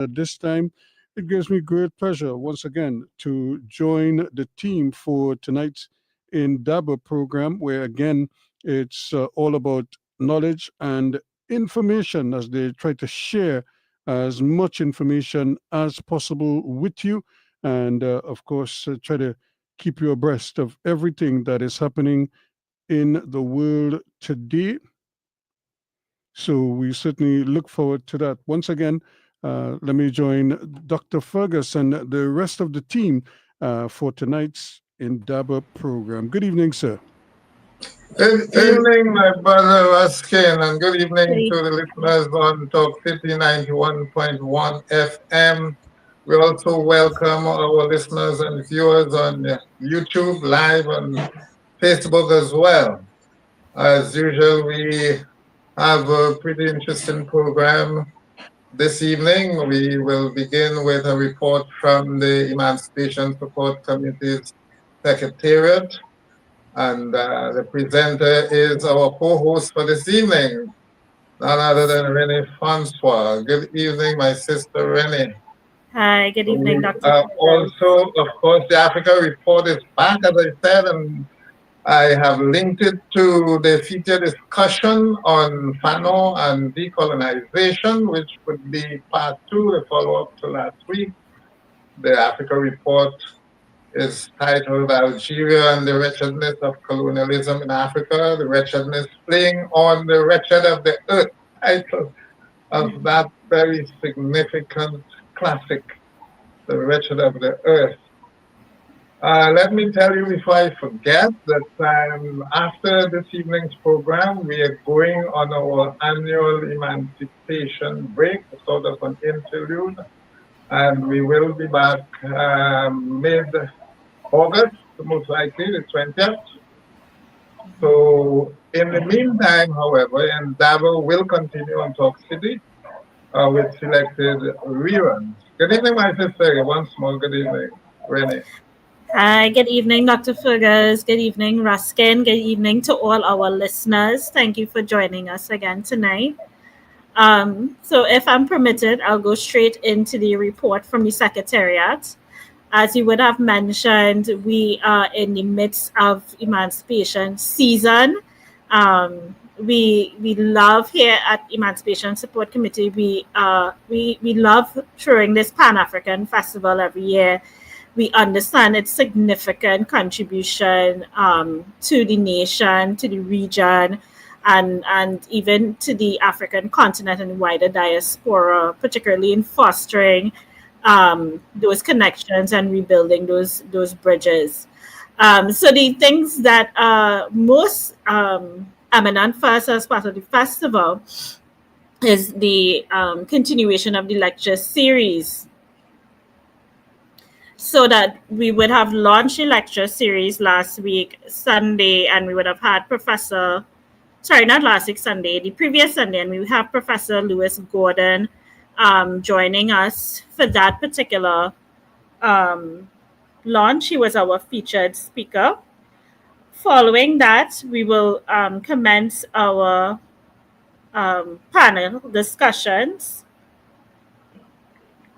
At this time, it gives me great pleasure once again to join the team for tonight's Indaba program, where again it's all about knowledge and information as they try to share as much information as possible with you, and of course, try to keep you abreast of everything that is happening in the world today. So we certainly look forward to that. Once again, let me join Dr. Fergus and the rest of the team for tonight's Indaba program. Good evening, sir. Good evening, my brother Ruskin, and good Good evening to evening. the listeners on Talk City 91.1 FM. We also welcome our listeners and viewers on YouTube, live on Facebook as well. As usual, we have a pretty interesting program this evening. We will begin with a report from the Emancipation Support Committee's Secretariat. And the presenter is our co-host for this evening, none other than Renee Francois. Good evening, my sister Renee. Hi, good evening, We Dr. Fergus. also, of course, the Africa Report is back, as I said, and I have linked it to the feature discussion on Fanon and decolonization, which would be part two, a follow-up to last week. The Africa Report is titled Algeria and the Wretchedness of Colonialism in Africa, the Wretchedness Playing on the Wretched of the Earth, title of that very significant classic, The Wretched of the Earth. Let me tell you before I forget that after this evening's program, we are going on our annual emancipation break, sort of an interlude, and we will be back mid-August, most likely the 20th. So in the meantime, however, Indaba will continue on Talk City with selected reruns. Good evening, my sister. Once more, good evening, Renee. Hi, good evening, Dr. Fergus. Good evening, Ruskin. Good evening to all our listeners. Thank you for joining us again tonight. So, if I'm permitted, I'll go straight into the report from the Secretariat. As you would have mentioned, we are in the midst of emancipation season. We love here at Emancipation Support Committee. We love throwing this Pan African Festival every year. We understand its significant contribution to the nation, to the region, and even to the African continent and wider diaspora, particularly in fostering those connections and rebuilding those bridges. So the things that are most eminent for us as part of the festival is the continuation of the lecture series. So that we would have launched a lecture series last week, Sunday, and we would have had not last week, Sunday, the previous Sunday, and we have Professor Lewis Gordon joining us for that particular launch. He was our featured speaker. Following that, we will commence our panel discussions.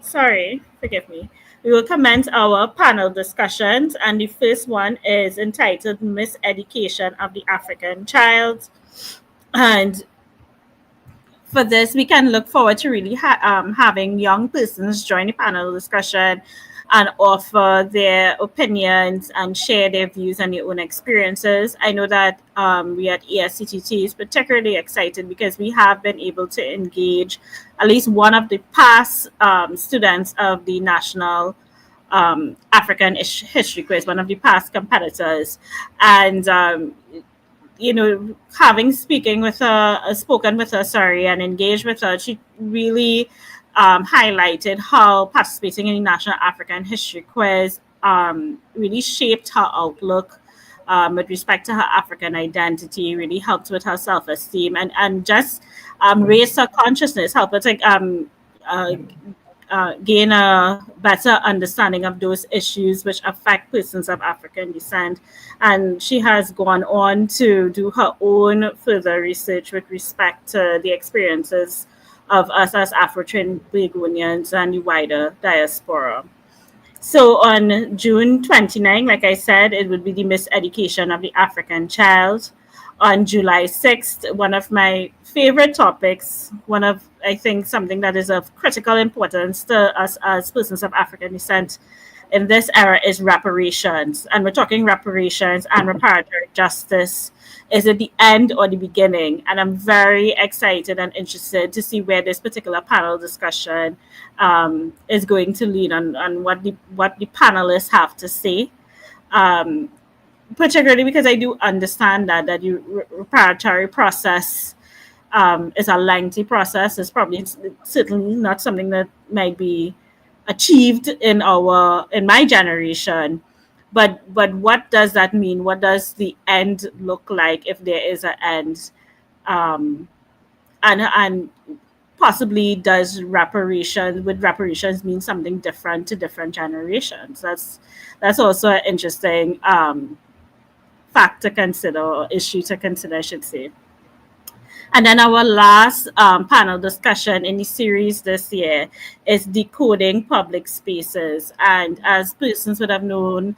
Sorry, forgive me. We will commence our panel discussions, and the first one is entitled Miseducation of the African Child. And for this, we can look forward to really having young persons join the panel discussion and offer their opinions and share their views and their own experiences. I know that we at ESCTT is particularly excited because we have been able to engage at least one of the past students of the National African History Quiz, one of the past competitors. And having spoken with her, and engaged with her, she really highlighted how participating in the National African History Quiz really shaped her outlook with respect to her African identity, really helped with her self-esteem, and just raised her consciousness, helped her to gain a better understanding of those issues which affect persons of African descent. And she has gone on to do her own further research with respect to the experiences of us as Afro-Trinbagonians and the wider diaspora. So on June 29, like I said, it would be the Miseducation of the African Child. On July 6th, one of my favorite topics, one of, I think, something that is of critical importance to us as persons of African descent in this era is reparations. And we're talking reparations and reparatory justice. Is it the end or the beginning? And I'm very excited and interested to see where this particular panel discussion is going to lead on what the panelists have to say. Particularly because I do understand that the reparatory process is a lengthy process. It's probably certainly not something that might be achieved in my generation. But what does that mean? What does the end look like if there is an end? And possibly does reparations mean something different to different generations? That's also an interesting fact to consider, or issue to consider, I should say. And then our last panel discussion in the series this year is decoding public spaces. And as persons would have known,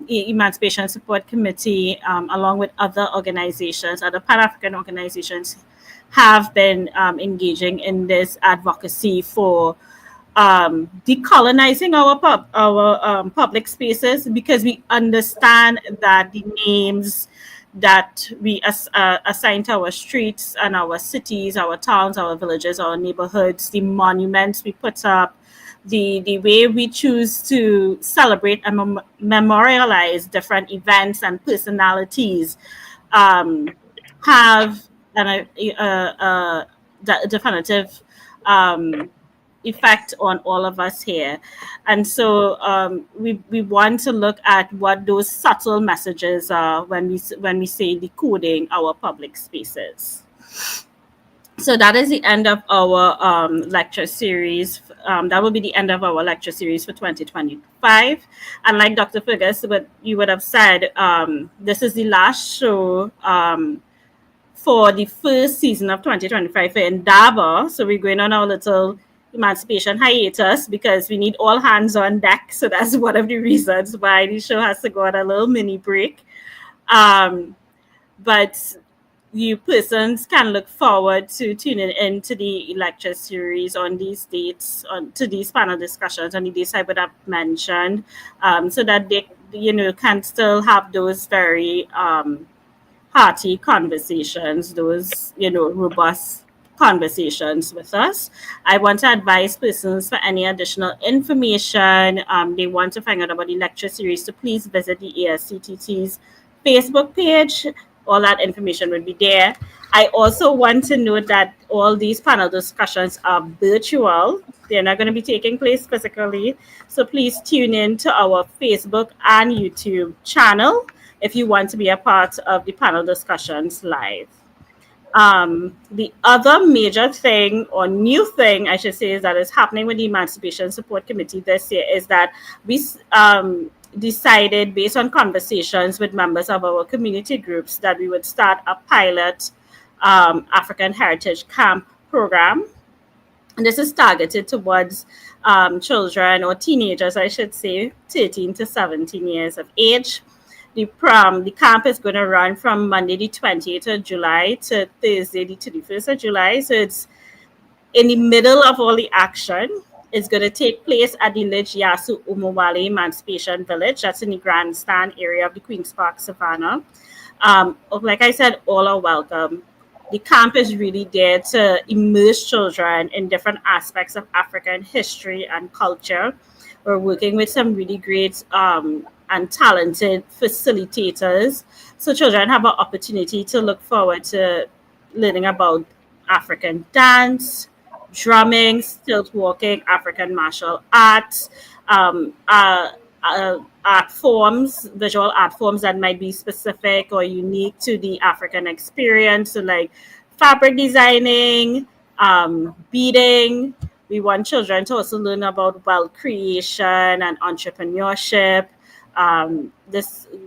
Emancipation Support Committee, along with other organizations, other Pan-African organizations, have been engaging in this advocacy for decolonizing our public spaces, because we understand that the names that we assign to our streets and our cities, our towns, our villages, our neighborhoods, the monuments we put up, the way we choose to celebrate and memorialize different events and personalities have a definitive effect on all of us here. And so we want to look at what those subtle messages are when we say decoding our public spaces. So that is the end of our lecture series. That will be the end of our lecture series for 2025. And like Dr. Fergus, you would have said, this is the last show for the first season of 2025 for Indaba. So we're going on our little emancipation hiatus because we need all hands on deck. So that's one of the reasons why the show has to go on a little mini break. But you persons can look forward to tuning into the lecture series on these dates, to these panel discussions on the dates I would have mentioned, so that they can still have those very hearty conversations, those robust conversations with us. I want to advise persons for any additional information they want to find out about the lecture series to please visit the ASCTT's Facebook page. All that information will be there. I also want to note that all these panel discussions are virtual. They're not going to be taking place physically. So please tune in to our Facebook and YouTube channel if you want to be a part of the panel discussions live. The other major thing, or new thing, I should say, is that is happening with the Emancipation Support Committee this year is that we decided, based on conversations with members of our community groups, that we would start a pilot African Heritage Camp program. And this is targeted towards children, or teenagers, I should say, 13 to 17 years of age. The camp is going to run from Monday the 28th of July to Thursday the 31st of July. So it's in the middle of all the action. It's going to take place at the Lij Yasu Umowale Emancipation Village. That's in the grandstand area of the Queen's Park Savannah. Like I said, all are welcome. The camp is really there to immerse children in different aspects of African history and culture. We're working with some really great and talented facilitators. So children have an opportunity to look forward to learning about African dance, drumming, stilt walking, African martial arts, art forms, visual art forms that might be specific or unique to the African experience. So like fabric designing, beading. We want children to also learn about wealth creation and entrepreneurship.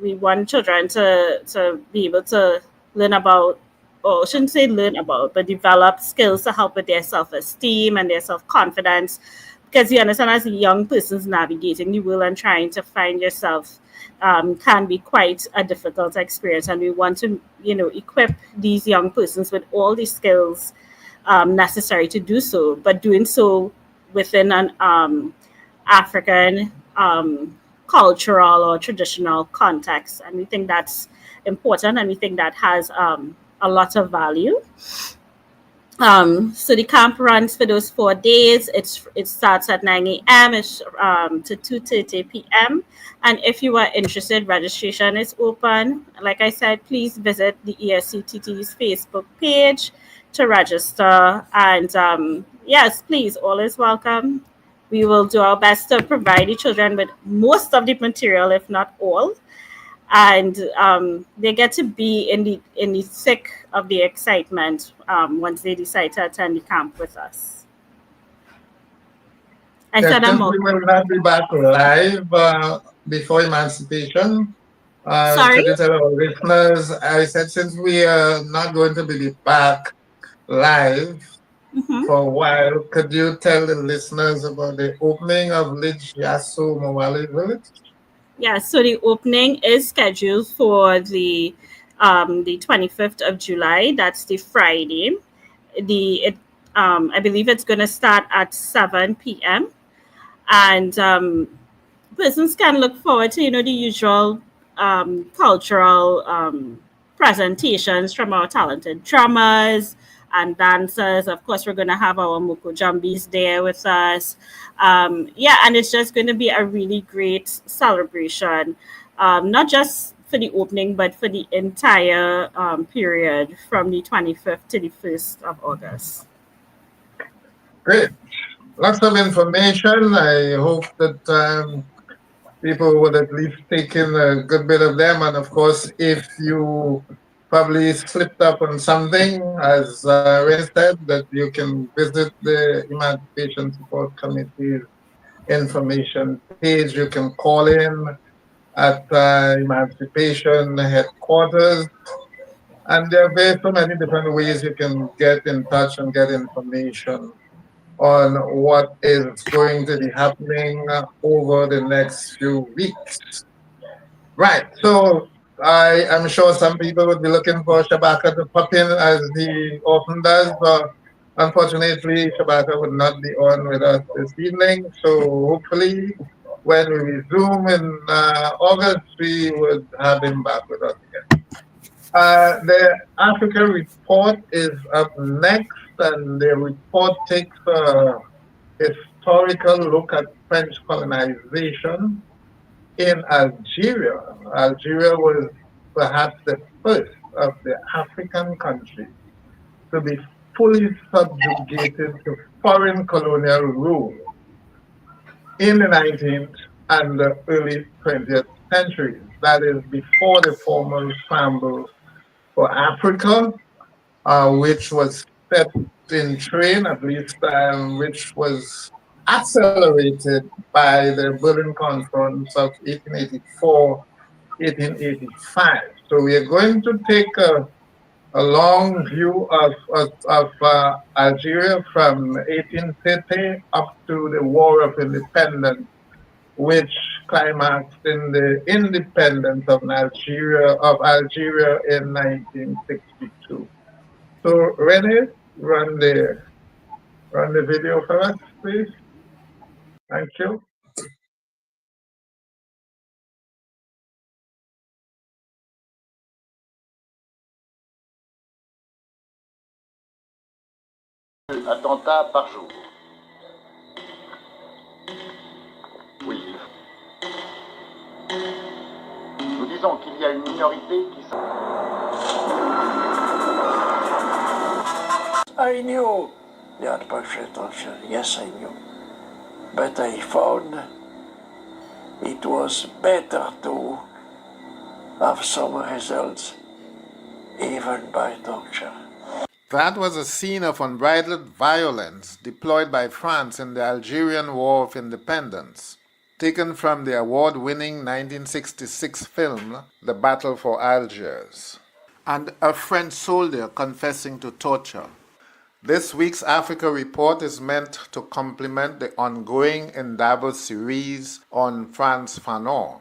We want children to be able to learn about or shouldn't say learn about, but develop skills to help with their self-esteem and their self-confidence. Because you understand, as young persons navigating the world and trying to find yourself can be quite a difficult experience. And we want to, equip these young persons with all the skills necessary to do so, but doing so within an African cultural or traditional context. And we think that's important, and we think that has a lot of value. So the camp runs for those 4 days. It starts at 9 a.m. To 2:30 p.m. And if you are interested, registration is open. Like I said, please visit the ESCTT's Facebook page to register. And yes, please, all is welcome. We will do our best to provide the children with most of the material, if not all. And they get to be in the thick of the excitement once they decide to attend the camp with us. Since we will not be back live before emancipation, Sorry? could you tell our listeners, I said since we are not going to be back live for a while, could you tell the listeners about the opening of Lidj Yasso Mawali Village? Yeah, so the opening is scheduled for the 25th of July. That's the Friday. I believe it's going to start at 7 p.m. And persons can look forward to, the usual cultural presentations from our talented drummers and dancers. Of course, we're going to have our Moko Jumbies there with us. And it's just going to be a really great celebration, not just for the opening, but for the entire period from the 25th to the 1st of August. Great. Lots of information. I hope that people would at least take in a good bit of them. And of course, if you probably slipped up on something, as Ray said, that you can visit the Emancipation Support Committee's information page. You can call in at Emancipation headquarters. And there are very so many different ways you can get in touch and get information on what is going to be happening over the next few weeks. Right. So I am sure some people would be looking for Shabaka to pop in as he often does, but unfortunately Shabaka would not be on with us this evening. So hopefully when we resume in August, we would have him back with us again. The Africa report is up next, and the report takes a historical look at French colonization in Algeria. Algeria was perhaps the first of the African countries to be fully subjugated to foreign colonial rule in the 19th and the early 20th centuries. That is before the formal scramble for Africa, which was set in train, at least, which was accelerated by the Berlin Conference of 1884, 1885. So we are going to take a long view of Algeria from 1830 up to the War of Independence, which climaxed in the independence of Algeria in 1962. So Renee, run the video for us, please. Thank you. Attentats par jour. Oui. Nous disons qu'il y a une minorité qui... I knew the arbitration, yes I knew. But I found it was better to have some results, even by torture. That was a scene of unbridled violence deployed by France in the Algerian War of Independence, taken from the award-winning 1966 film The Battle for Algiers. and a French soldier confessing to torture. This week's Africa Report is meant to complement the ongoing Indaba series on Frantz Fanon.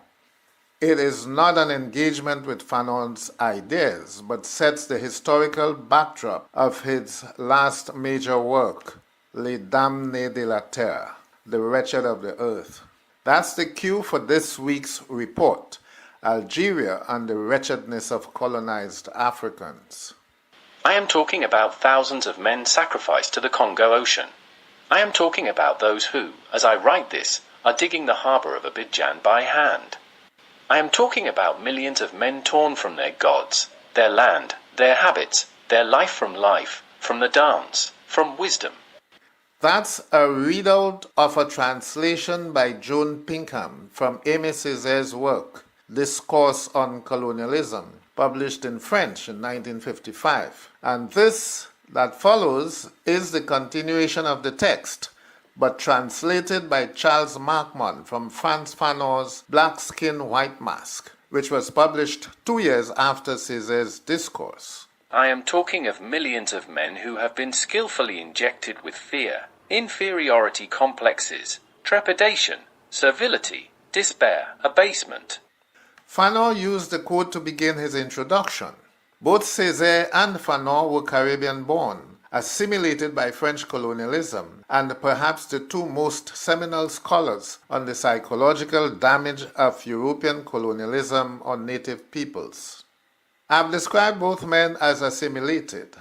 It is not an engagement with Fanon's ideas, but sets the historical backdrop of his last major work, Les Damnés de la Terre, The Wretched of the Earth. That's the cue for this week's report, Algeria and the Wretchedness of Colonized Africans. I am talking about thousands of men sacrificed to the Congo Ocean. I am talking about those who, as I write this, are digging the harbour of Abidjan by hand. I am talking about millions of men torn from their gods, their land, their habits, their life, from the dance, from wisdom. That's a readout of a translation by Joan Pinkham from Aimé Césaire's work, Discourse on Colonialism, published in French in 1955. And this that follows is the continuation of the text, but translated by Charles Markman from Frantz Fanon's Black Skin, White Mask, which was published 2 years after Césaire's discourse. I am talking of millions of men who have been skillfully injected with fear, inferiority complexes, trepidation, servility, despair, abasement. Fanon used the quote to begin his introduction. Both Césaire and Fanon were Caribbean-born, assimilated by French colonialism, and perhaps the two most seminal scholars on the psychological damage of European colonialism on native peoples. I've described both men as assimilated.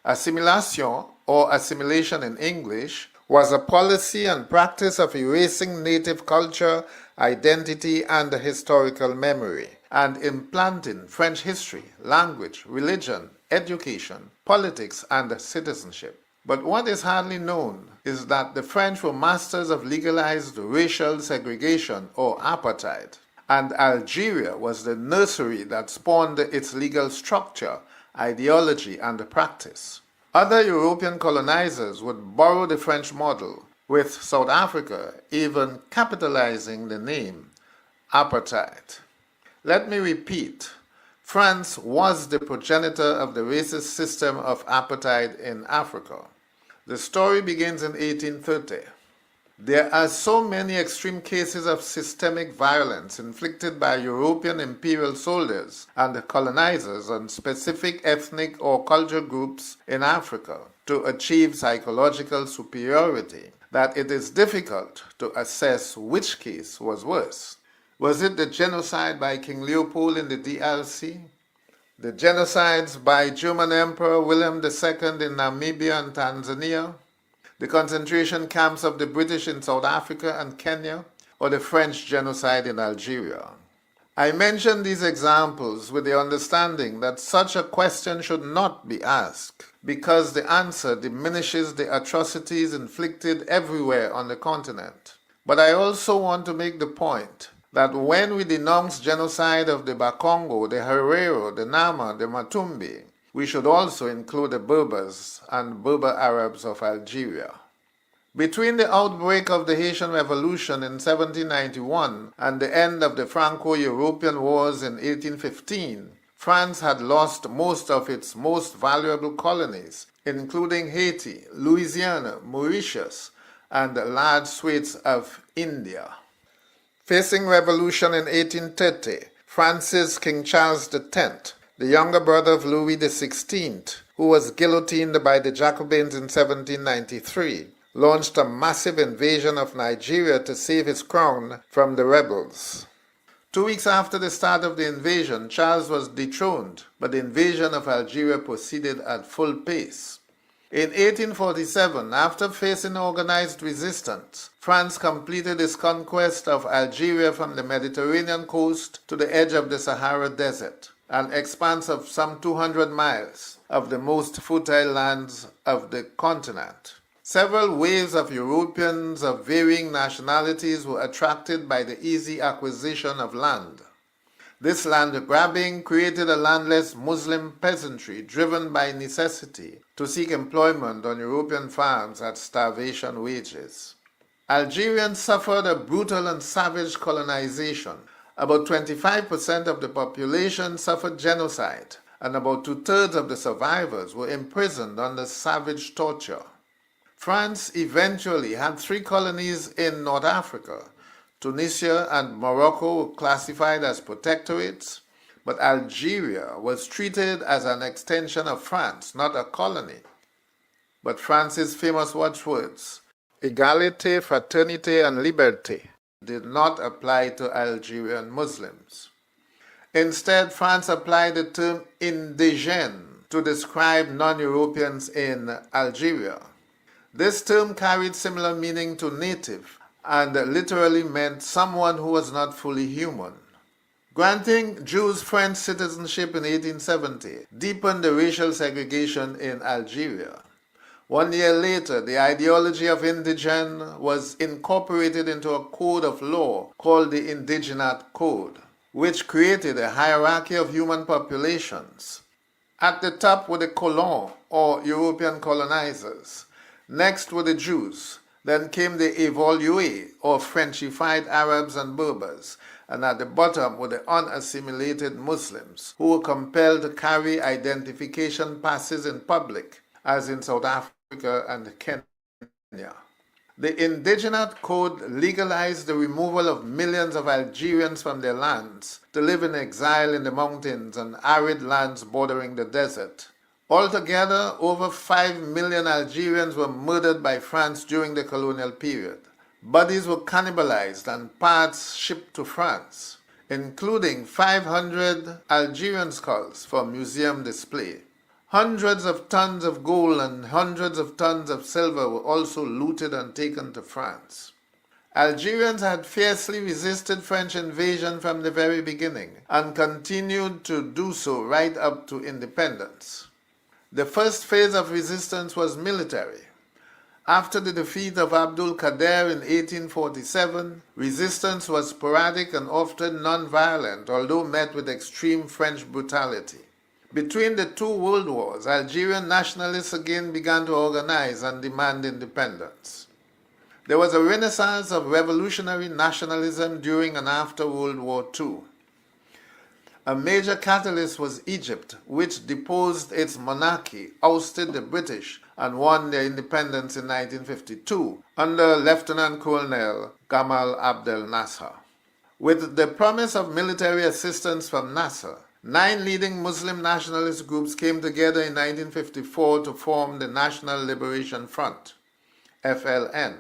Assimilation, or assimilation in English, was a policy and practice of erasing native culture, identity, and historical memory, and implanting French history, language, religion, education, politics, and citizenship. But what is hardly known is that the French were masters of legalized racial segregation or apartheid, and Algeria was the nursery that spawned its legal structure, ideology, and practice. Other European colonizers would borrow the French model, with South Africa even capitalizing the name apartheid. Let me repeat, France was the progenitor of the racist system of apartheid in Africa. The story begins in 1830. There are so many extreme cases of systemic violence inflicted by European imperial soldiers and colonizers on specific ethnic or cultural groups in Africa to achieve psychological superiority that it is difficult to assess which case was worse. Was it the genocide by King Leopold in the DRC? The genocides by German Emperor William II in Namibia and Tanzania? The concentration camps of the British in South Africa and Kenya, or the French genocide in Algeria? I mention these examples with the understanding that such a question should not be asked, because the answer diminishes the atrocities inflicted everywhere on the continent. But I also want to make the point that when we denounce genocide of the Bakongo, the Herero, the Nama, the Matumbi, we should also include the Berbers and Berber Arabs of Algeria. Between the outbreak of the Haitian Revolution in 1791 and the end of the Franco-European Wars in 1815, France had lost most of its most valuable colonies, including Haiti, Louisiana, Mauritius, and large swathes of India. Facing revolution in 1830, France's King Charles X, the younger brother of Louis XVI, who was guillotined by the Jacobins in 1793, launched a massive invasion of Nigeria to save his crown from the rebels. 2 weeks after the start of the invasion, Charles was dethroned, but the invasion of Algeria proceeded at full pace. In 1847, after facing organized resistance, France completed its conquest of Algeria from the Mediterranean coast to the edge of the Sahara Desert, an expanse of some 200 miles of the most fertile lands of the continent. Several waves of Europeans of varying nationalities were attracted by the easy acquisition of land. This land grabbing created a landless Muslim peasantry driven by necessity to seek employment on European farms at starvation wages. Algerians suffered a brutal and savage colonization. About 25% of the population suffered genocide, and about 2/3 of the survivors were imprisoned under savage torture. France eventually had 3 colonies in North Africa. Tunisia and Morocco were classified as protectorates, but Algeria was treated as an extension of France, not a colony. But France's famous watchwords, égalité, fraternité, and liberté, did not apply to Algerian Muslims. Instead, France applied the term indigène to describe non-Europeans in Algeria. This term carried similar meaning to native and literally meant someone who was not fully human. Granting Jews French citizenship in 1870 deepened the racial segregation in Algeria. 1 year later, the ideology of indigène was incorporated into a code of law called the Indigenat Code, which created a hierarchy of human populations. At the top were the colons, or European colonizers. Next were the Jews. Then came the évolués, or Frenchified Arabs and Berbers. And at the bottom were the unassimilated Muslims, who were compelled to carry identification passes in public, as in South Africa and Kenya. The Indigenat Code legalized the removal of millions of Algerians from their lands to live in exile in the mountains and arid lands bordering the desert. Altogether, over 5 million Algerians were murdered by France during the colonial period. Bodies were cannibalized and parts shipped to France, including 500 Algerian skulls for museum display. Hundreds of tons of gold and hundreds of tons of silver were also looted and taken to France. Algerians had fiercely resisted French invasion from the very beginning and continued to do so right up to independence. The first phase of resistance was military. After the defeat of Abdul Qadir in 1847, resistance was sporadic and often non-violent, although met with extreme French brutality. Between the 2 world wars, Algerian nationalists again began to organize and demand independence. There was a renaissance of revolutionary nationalism during and after World War II. A major catalyst was Egypt, which deposed its monarchy, ousted the British, and won their independence in 1952 under Lieutenant Colonel Gamal Abdel Nasser. With the promise of military assistance from Nasser, 9 leading Muslim nationalist groups came together in 1954 to form the National Liberation Front, FLN.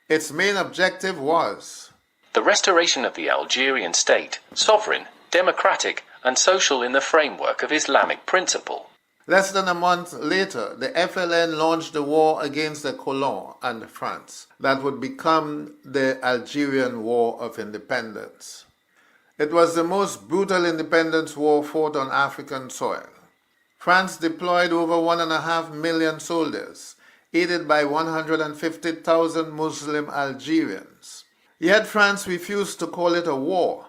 Its main objective was the restoration of the Algerian state, sovereign, democratic, and social in the framework of Islamic principle. Less than a month later, the FLN launched a war against the colons and France that would become the Algerian War of Independence. It was the most brutal independence war fought on African soil. France deployed over 1.5 million soldiers, aided by 150,000 Muslim Algerians. Yet France refused to call it a war.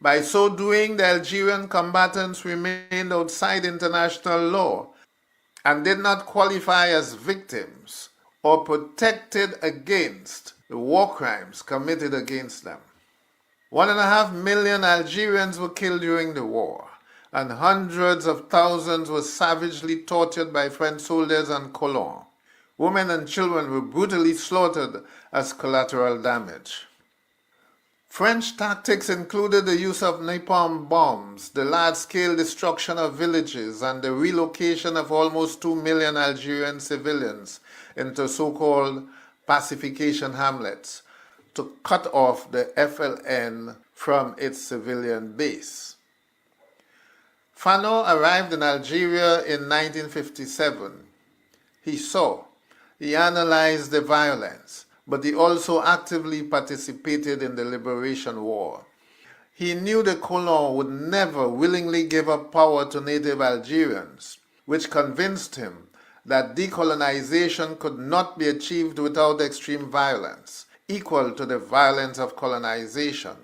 By so doing, the Algerian combatants remained outside international law and did not qualify as victims or protected against the war crimes committed against them. 1.5 million Algerians were killed during the war, and hundreds of thousands were savagely tortured by French soldiers and colons. Women and children were brutally slaughtered as collateral damage. French tactics included the use of napalm bombs, the large-scale destruction of villages, and the relocation of almost 2 million Algerian civilians into so-called pacification hamlets to cut off the FLN from its civilian base. Fanon arrived in Algeria in 1957. He analyzed the violence, but he also actively participated in the liberation war. He knew the colons would never willingly give up power to native Algerians, which convinced him that decolonization could not be achieved without extreme violence, equal to the violence of colonization.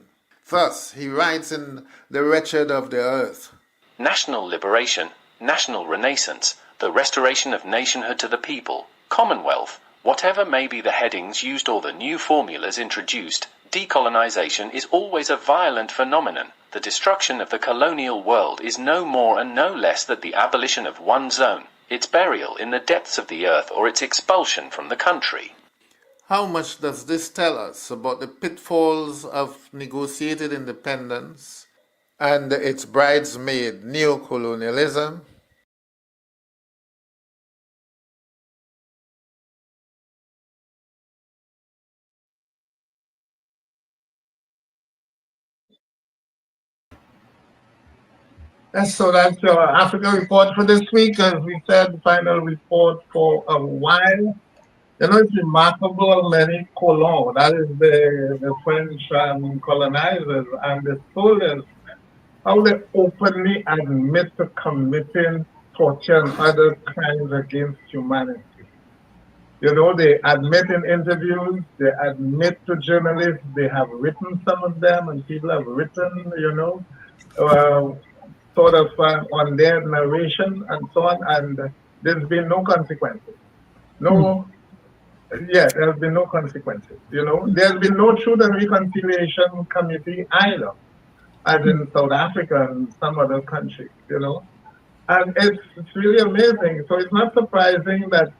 Thus, he writes in The Wretched of the Earth, national liberation, national renaissance, the restoration of nationhood to the people, commonwealth, whatever may be the headings used or the new formulas introduced, decolonization is always a violent phenomenon the destruction of the colonial world is no more and no less than the abolition of one zone, its burial in the depths of the earth, or its expulsion from the country. How much does this tell us about the pitfalls of negotiated independence and its bridesmaid neocolonialism? So that's your Africa report for this week. As we said, final report for a while. You know, it's remarkable many colons, that is the French colonizers and the soldiers, how they openly admit to committing torture and other crimes against humanity. You know, they admit in interviews, they admit to journalists, they have written some of them, and people have written, sort of on their narration and so on, and there's been no consequences. No, yeah, there's been no consequences. You know, there's been no Truth and Reconciliation Committee either, as in South Africa and some other countries, you know. And it's really amazing. So it's not surprising that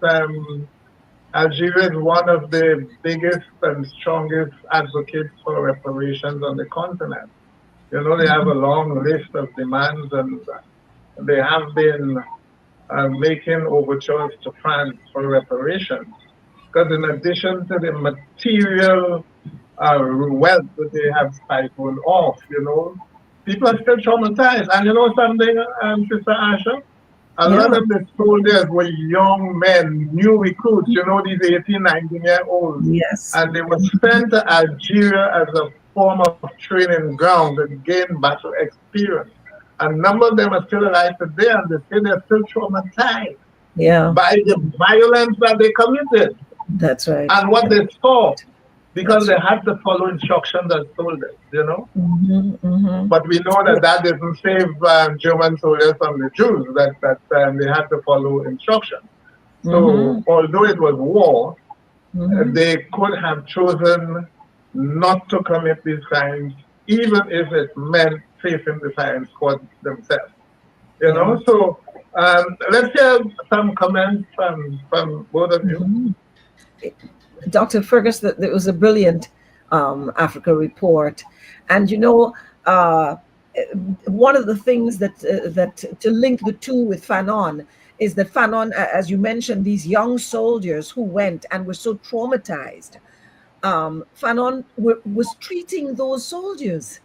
Algeria is one of the biggest and strongest advocates for reparations on the continent. You know, they have a long list of demands, and they have been making overtures to France for reparations. Because in addition to the material wealth that they have siphoned off, you know, people are still traumatized. And you know something, Sister Asha? A lot of the soldiers were young men, new recruits, you know, these 18, 19-year-olds. Yes. And they were sent to Algeria as a form of training ground and gain battle experience. A number of them are still alive today, and they say they're still traumatized by the violence that they committed. That's right. And what they saw, because they had to follow instructions as soldiers, you know. But we know that that doesn't save German soldiers from the Jews, that they had to follow instructions. So although it was war, they could have chosen not to commit these crimes, even if it meant facing the firing squad themselves. You know, so let's hear some comments from both of you. Dr. Fergus, that was a brilliant Africa report. And you know, one of the things that to link the two with Fanon is that Fanon, as you mentioned, these young soldiers who went and were so traumatized, Fanon was treating those soldiers.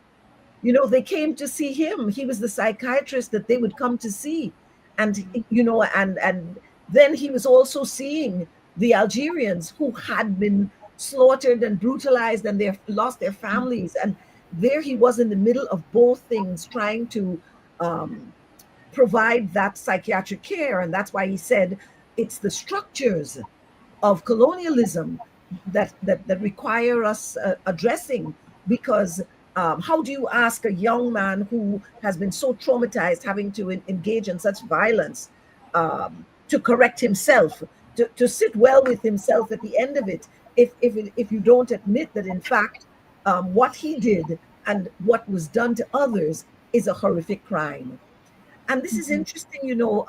You know, they came to see him. He was the psychiatrist that they would come to see. And, you know, and then he was also seeing the Algerians who had been slaughtered and brutalized, and they lost their families. And there he was in the middle of both things, trying to provide that psychiatric care. And that's why he said it's the structures of colonialism that require us addressing, because how do you ask a young man who has been so traumatized, having to engage in such violence, to correct himself, to sit well with himself at the end of it, if you don't admit that in fact what he did and what was done to others is a horrific crime. And this is interesting, you know,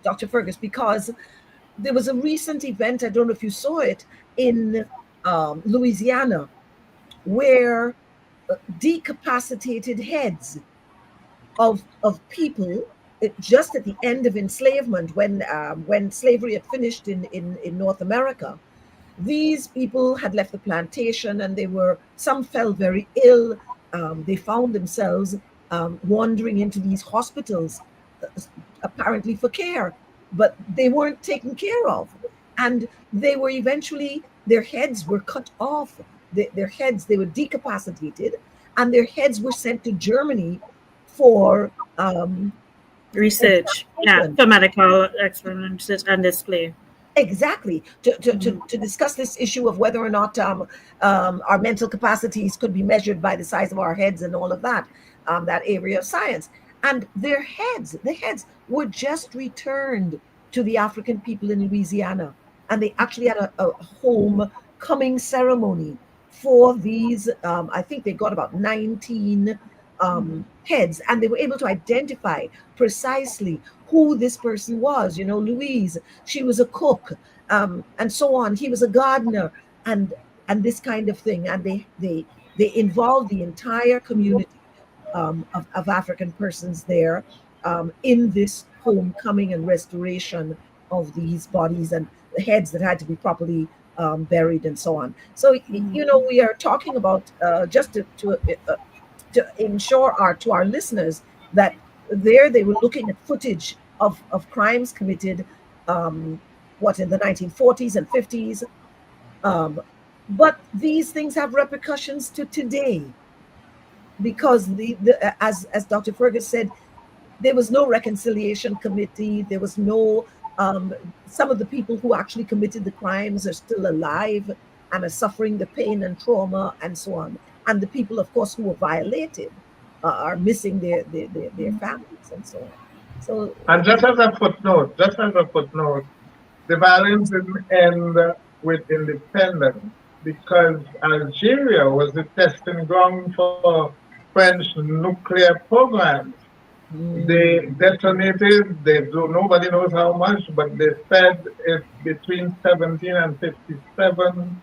Dr. Fergus, because there was a recent event, I don't know if you saw it, in Louisiana, where decapacitated heads of people, just at the end of enslavement, when slavery had finished in North America, these people had left the plantation, and some fell very ill. They found themselves wandering into these hospitals, apparently for care, but they weren't taken care of. And they were eventually, their heads were cut off. Their heads, they were decapacitated, and their heads were sent to Germany for research, for medical experiments and display. Exactly, to discuss this issue of whether or not our mental capacities could be measured by the size of our heads and all of that, that area of science. And the heads were just returned to the African people in Louisiana, and they actually had a homecoming ceremony for these, I think they got about 19 heads, and they were able to identify precisely who this person was. You know, Louise, she was a cook, and so on. He was a gardener, and this kind of thing. And they involved the entire community of African persons there in this homecoming and restoration of these bodies and the heads that had to be properly buried and so on. So, you know, we are talking about just to ensure to our listeners that there they were looking at footage of crimes committed, in the 1940s and 50s. But these things have repercussions to today, because as Dr. Fergus said, there was no reconciliation committee. There was no, some of the people who actually committed the crimes are still alive and are suffering the pain and trauma and so on. And the people, of course, who were violated are missing their families and so on. So, and just as a footnote, the violence didn't end with independence, because Algeria was the testing ground for French nuclear programs. They detonated, nobody knows how much, but they said it's between 17 and 57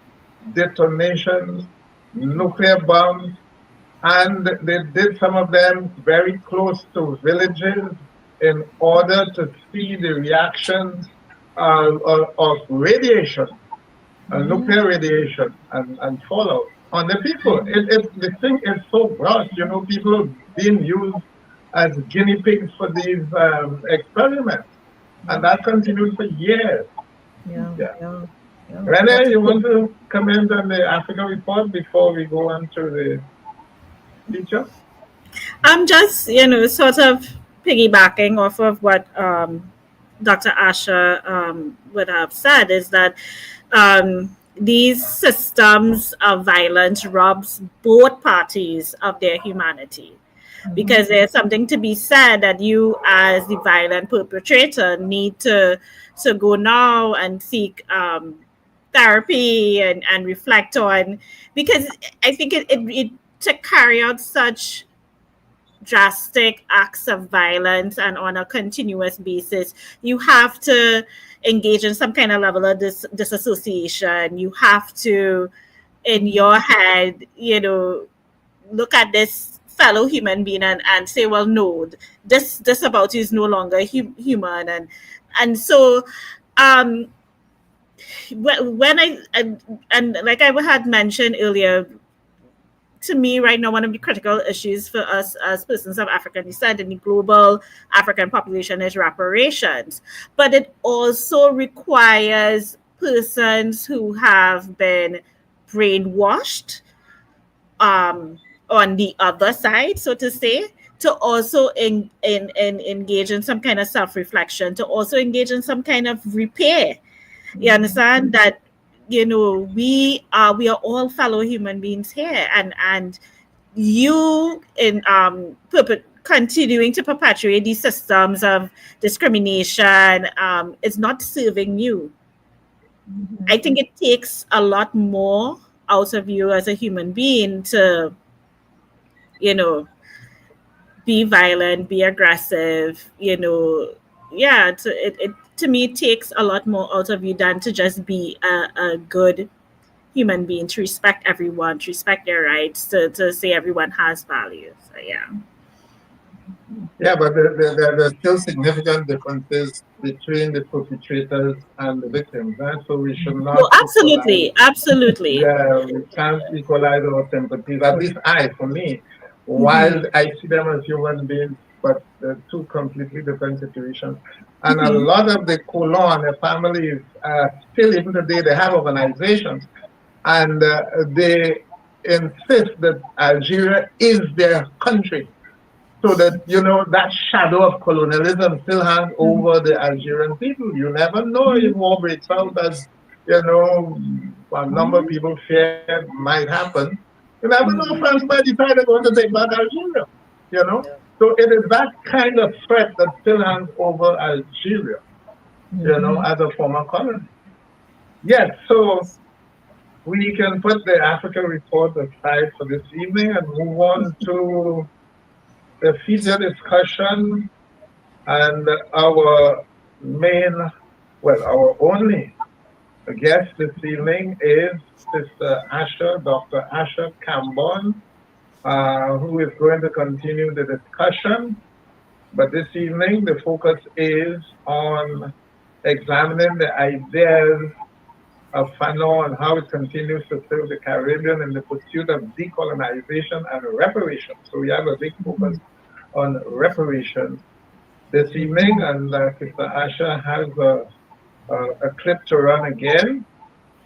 detonations, nuclear bombs, and they did some of them very close to villages in order to see the reactions of radiation, nuclear radiation, and fallout on the people. The thing is so gross, you know, people being used as guinea pigs for these experiments. And that continued for years. Yeah. Renee, you want to comment on the Africa report before we go on to the feature? I'm just, you know, sort of piggybacking off of what Dr. Asha would have said, is that these systems of violence robs both parties of their humanity. Because there's something to be said that you, as the violent perpetrator, need to go now and seek therapy and reflect on, because I think it to carry out such drastic acts of violence and on a continuous basis, you have to engage in some kind of level of disassociation. You have to, in your head, you know, look at this fellow human being and say, well, no, this about you is no longer human. And so when I like I had mentioned earlier, to me right now, one of the critical issues for us as persons of African descent in the global African population is reparations. But it also requires persons who have been brainwashed on the other side, so to say, to also engage in some kind of self-reflection, to also engage in some kind of repair. You understand that, you know, we are all fellow human beings here, and you in continuing to perpetuate these systems of discrimination is not serving you. I think it takes a lot more out of you as a human being to, you know, be violent, be aggressive, you know. Yeah, to me, it takes a lot more out of you than to just be a good human being, to respect everyone, to respect their rights, to say everyone has value. So, yeah. Yeah, but there's still significant differences between the perpetrators and the victims. Right? So we should not. Oh, absolutely. Yeah, we can't equalize our sympathies. At least for me, while I see them as human beings, but they're two completely different situations. And a lot of the Colon, the families, still even today, they have organizations, and they insist that Algeria is their country. So that, you know, that shadow of colonialism still hangs over the Algerian people. You never know if war breaks out, as, you know, a number of people fear might happen. You never know, France might decide they're going to take back Algeria, you know. So it is that kind of threat that still hangs over Algeria, you know, as a former colony. Yes, so we can put the Africa report aside for this evening and move on to the feature discussion. And our main, well, our only guest this evening is Sister Asha, Dr. Asha Kambon, who is going to continue the discussion. But this evening, the focus is on examining the ideas of Fanon and how it continues to serve the Caribbean in the pursuit of decolonization and reparation. So we have a big focus on reparation this evening, and Sister Asha has a clip to run again,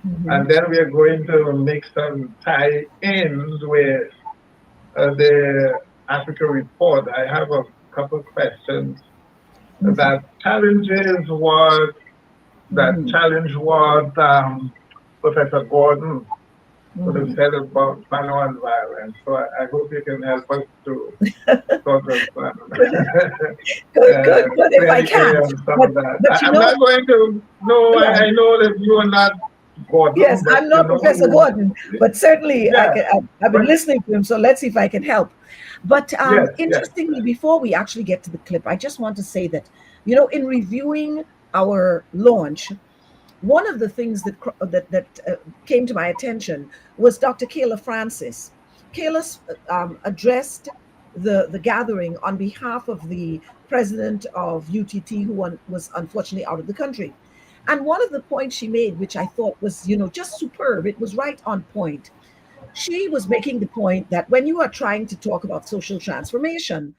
and then we are going to make some tie-ins with the Africa report. I have a couple of questions that challenges what Professor Gordon would have said about Fanon violence. So I hope you can help us to sort of good, if I can. I'm not going to, no, I know that you are not Gordon. Yes, I'm not Professor Gordon, but certainly I've been listening to him, so let's see if I can help. But interestingly, before we actually get to the clip, I just want to say that, in reviewing our launch, one of the things that came to my attention was Dr. Kayla Francis. Kayla addressed the gathering on behalf of the president of UTT, who was unfortunately out of the country. And one of the points she made, which I thought was, just superb, it was right on point. She was making the point that when you are trying to talk about social transformation,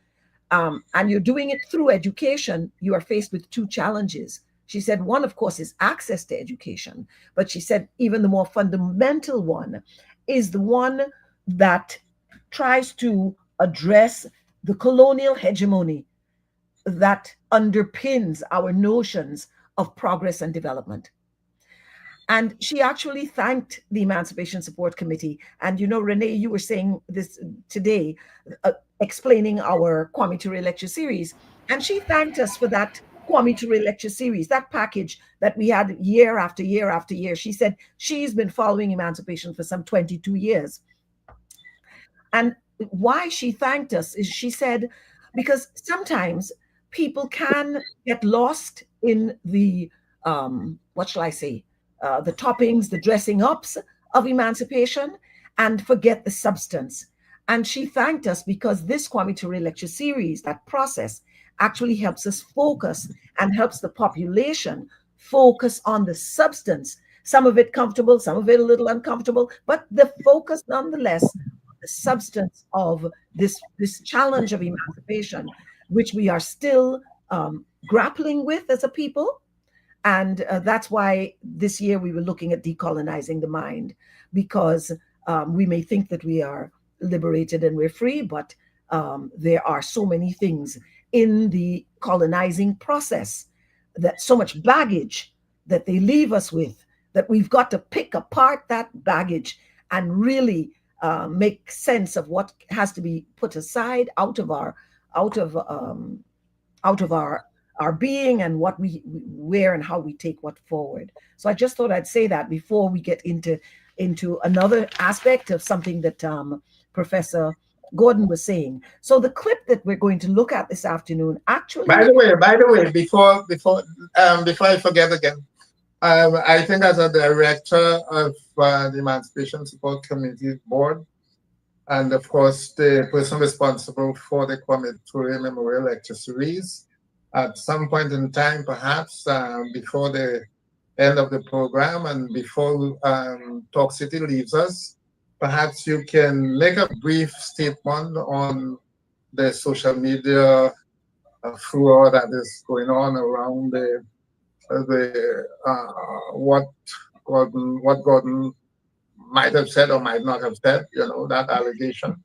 and you're doing it through education, you are faced with two challenges. She said one, of course, is access to education, but she said even the more fundamental one is the one that tries to address the colonial hegemony that underpins our notions of progress and development. And she actually thanked the Emancipation Support Committee. And, Renee, you were saying this today, explaining our Kwame Ture lecture series. And she thanked us for that Kwame Ture lecture series, that package that we had year after year after year. She said she's been following emancipation for some 22 years. And why she thanked us is, she said, because sometimes people can get lost in the, what shall I say, the toppings, the dressing ups of emancipation, and forget the substance. And she thanked us because this Kwame Ture lecture series, that process, actually helps us focus and helps the population focus on the substance. Some of it comfortable, some of it a little uncomfortable, but the focus nonetheless on the substance of this challenge of emancipation, which we are still grappling with as a people. And that's why this year we were looking at decolonizing the mind, because we may think that we are liberated and we're free, but there are so many things in the colonizing process, that so much baggage that they leave us with, that we've got to pick apart that baggage and really make sense of what has to be put aside out of our being, and what where and how we take what forward. So I just thought I'd say that before we get into another aspect of something that Professor Gordon was saying. So the clip that we're going to look at this afternoon, actually. By the way, before I forget again, I think as a director of the Emancipation Support Committee Board, and of course the person responsible for the Kwame Ture Memorial Lecture Series, at some point in time, perhaps before the end of the program and before Talk City leaves us, perhaps you can make a brief statement on the social media furor that is going on around what Gordon might have said or might not have said, that allegation.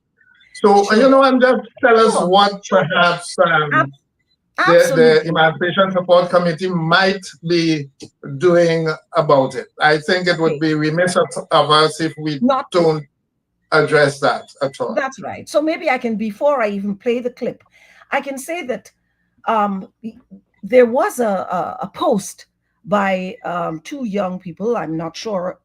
So, and just tell us what perhaps the Emancipation Support Committee might be doing about it. I think it would be remiss of us if we don't address that at all. That's right. So maybe I can, before I even play the clip, I can say that there was a post by two young people. I'm not sure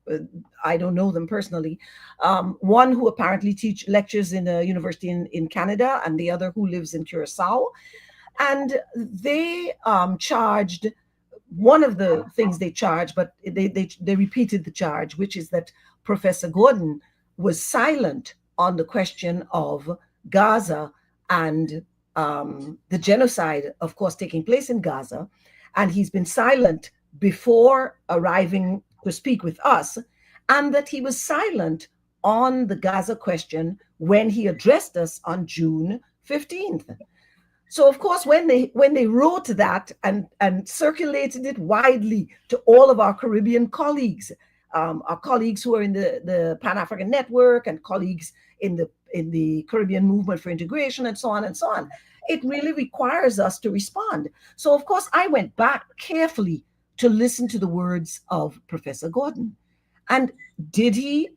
I don't know them personally. One who apparently lectures in a university in Canada, and the other who lives in Curacao. And they charged, one of the things they charged, but they repeated the charge, which is that Professor Gordon was silent on the question of Gaza and the genocide, of course, taking place in Gaza. And he's been silent before arriving to speak with us, and that he was silent on the Gaza question when he addressed us on June 15th. So, of course, when they wrote that and circulated it widely to all of our Caribbean colleagues, our colleagues who are in the Pan-African Network and colleagues in the Caribbean Movement for Integration and so on, it really requires us to respond. So, of course, I went back carefully to listen to the words of Professor Gordon. And did he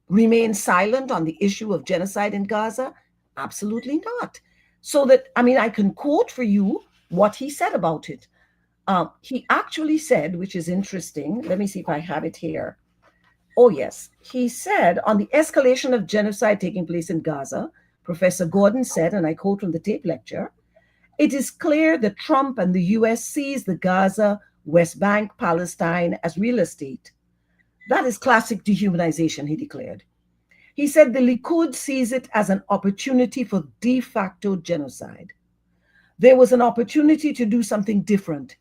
remain silent on the issue of genocide in Gaza? Absolutely not. So that, I mean, I can quote for you what he said about it. He actually said, which is interesting, let me see if I have it here. Oh, yes. He said, on the escalation of genocide taking place in Gaza, Professor Gordon said, and I quote from the tape lecture, "It is clear that Trump and the US sees the Gaza, West Bank, Palestine as real estate. That is classic dehumanization," he declared. He said the Likud sees it as an opportunity for de facto genocide. There was an opportunity to do something different.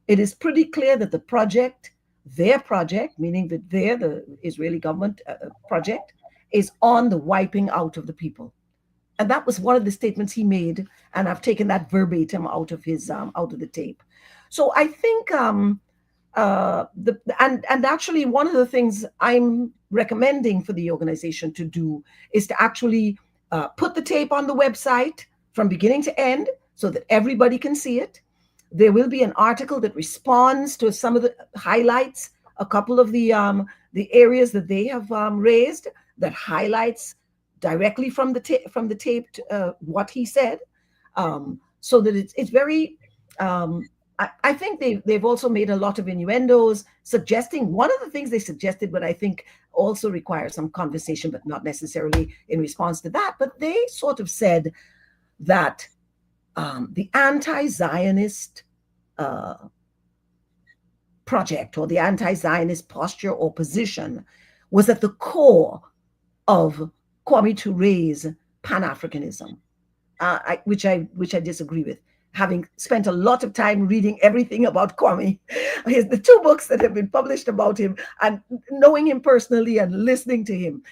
It is pretty clear that the project, their project, meaning that the Israeli government project, is on the wiping out of the people. And that was one of the statements he made, and I've taken that verbatim out of his out of the tape. So I think and actually one of the things I'm recommending for the organization to do is to actually put the tape on the website from beginning to end so that everybody can see it. There will be an article that responds to some of the highlights, a couple of the areas that they have raised that highlights directly from the tape what he said, so that it's very. I think they've also made a lot of innuendos, suggesting one of the things they suggested, but I think also requires some conversation, but not necessarily in response to that. But they sort of said that the anti-Zionist project or the anti-Zionist posture or position was at the core of Kwame Touré's Pan-Africanism, which I disagree with. Having spent a lot of time reading everything about Kwame, the 2 books that have been published about him, and knowing him personally and listening to him,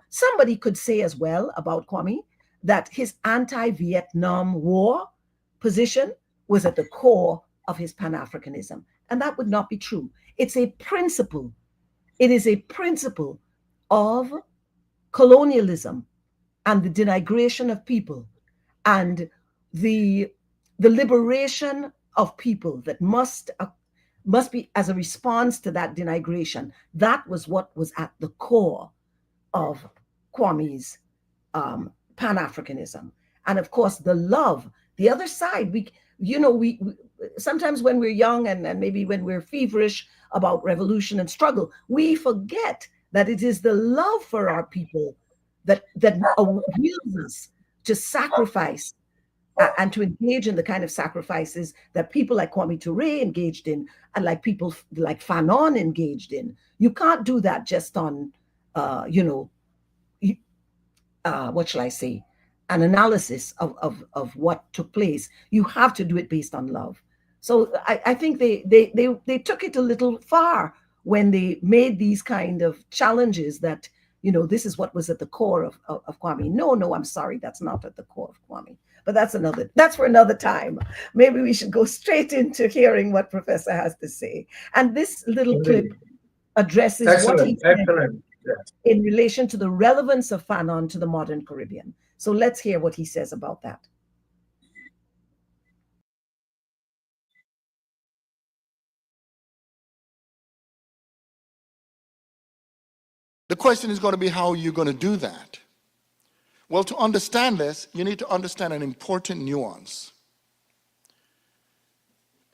somebody could say as well about Kwame that his anti-Vietnam War position was at the core of his Pan-Africanism. And that would not be true. It's a principle. It is a principle of colonialism and the denigration of people and the liberation of people that must be as a response to that denigration. That was what was at the core of Kwame's Pan-Africanism. And of course, the love, the other side, we sometimes when we're young and maybe when we're feverish about revolution and struggle, we forget that it is the love for our people that wills us to sacrifice and to engage in the kind of sacrifices that people like Kwame Touré engaged in, and like people like Fanon engaged in. You can't do that just on, what shall I say, an analysis of what took place. You have to do it based on love. So I think they took it a little far when they made these kind of challenges that, this is what was at the core of Kwame. No, I'm sorry, that's not at the core of Kwame. But that's for another time. Maybe we should go straight into hearing what Professor has to say. And this little clip addresses what he said in relation to the relevance of Fanon to the modern Caribbean. So let's hear what he says about that. The question is going to be how you're going to do that. Well, to understand this, you need to understand an important nuance.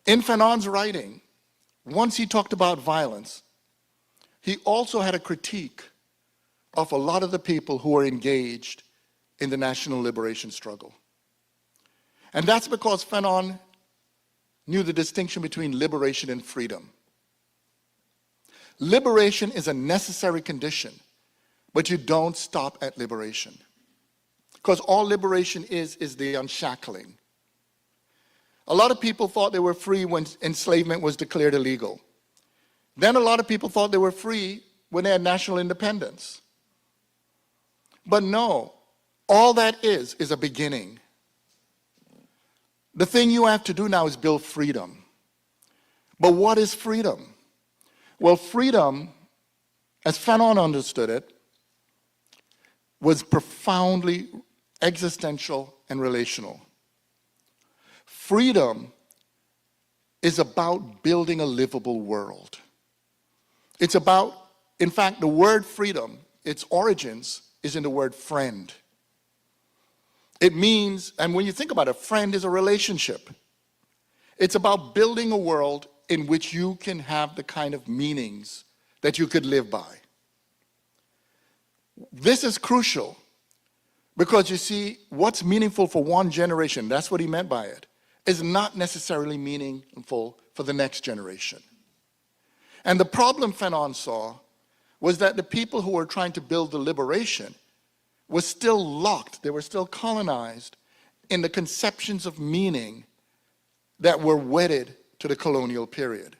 In Fanon's writing, once he talked about violence, he also had a critique of a lot of the people who were engaged in the national liberation struggle. And that's because Fanon knew the distinction between liberation and freedom. Liberation is a necessary condition, but you don't stop at liberation. Because all liberation is the unshackling. A lot of people thought they were free when enslavement was declared illegal. Then a lot of people thought they were free when they had national independence. But no, all that is a beginning. The thing you have to do now is build freedom. But what is freedom? Well, freedom, as Fanon understood it, was profoundly existential and relational. Freedom is about building a livable world. It's about, in fact, the word freedom, its origins is in the word friend. It means, and when you think about it, friend is a relationship. It's about building a world in which you can have the kind of meanings that you could live by. This is crucial because you see, what's meaningful for one generation, that's what he meant by it, is not necessarily meaningful for the next generation. And the problem Fanon saw was that the people who were trying to build the liberation were still locked, they were still colonized in the conceptions of meaning that were wedded to the colonial period.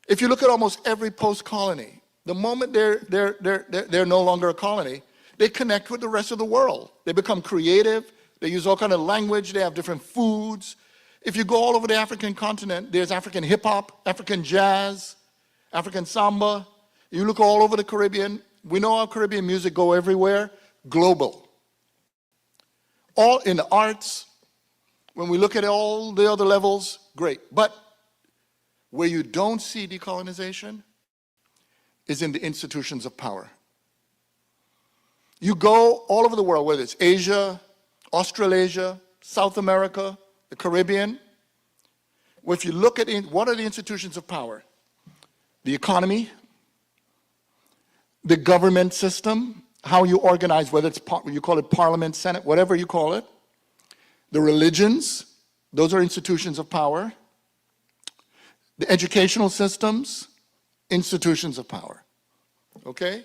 If you look at almost every post-colony, the moment they're no longer a colony, they connect with the rest of the world. They become creative, they use all kind of language, they have different foods. If you go all over the African continent, there's African hip-hop, African jazz, African samba. You look all over the Caribbean, we know how Caribbean music go everywhere, global. All in the arts, when we look at all the other levels, great. But where you don't see decolonization is in the institutions of power. You go all over the world, whether it's Asia, Australasia, South America, the Caribbean. Well, if you look at what are the institutions of power? The economy, the government system, how you organize, whether it's you call it parliament, senate, whatever you call it. The religions, those are institutions of power. The educational systems, institutions of power. Okay?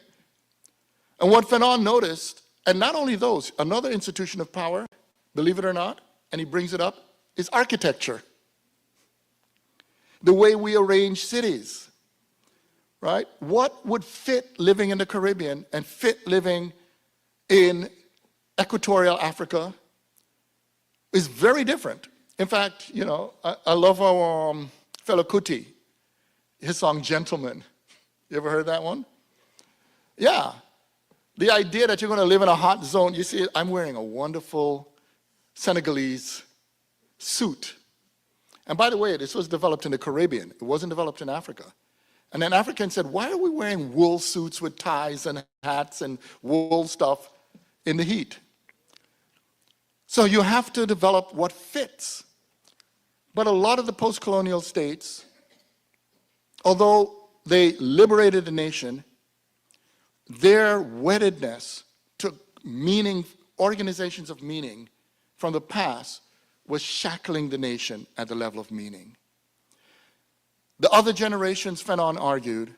And what Fanon noticed, and not only those, another institution of power, believe it or not, and he brings it up, is architecture. The way we arrange cities, right? What would fit living in the Caribbean and fit living in equatorial Africa is very different. In fact, you know, I love our fellow Kuti, his song Gentleman. You ever heard that one? Yeah. The idea that you're going to live in a hot zone, you see, I'm wearing a wonderful Senegalese suit. And by the way, this was developed in the Caribbean. It wasn't developed in Africa. And then Africans said, why are we wearing wool suits with ties and hats and wool stuff in the heat? So you have to develop what fits. But a lot of the post-colonial states, although they liberated the nation, their weddedness to meaning, organizations of meaning from the past was shackling the nation at the level of meaning. The other generations, Fanon argued,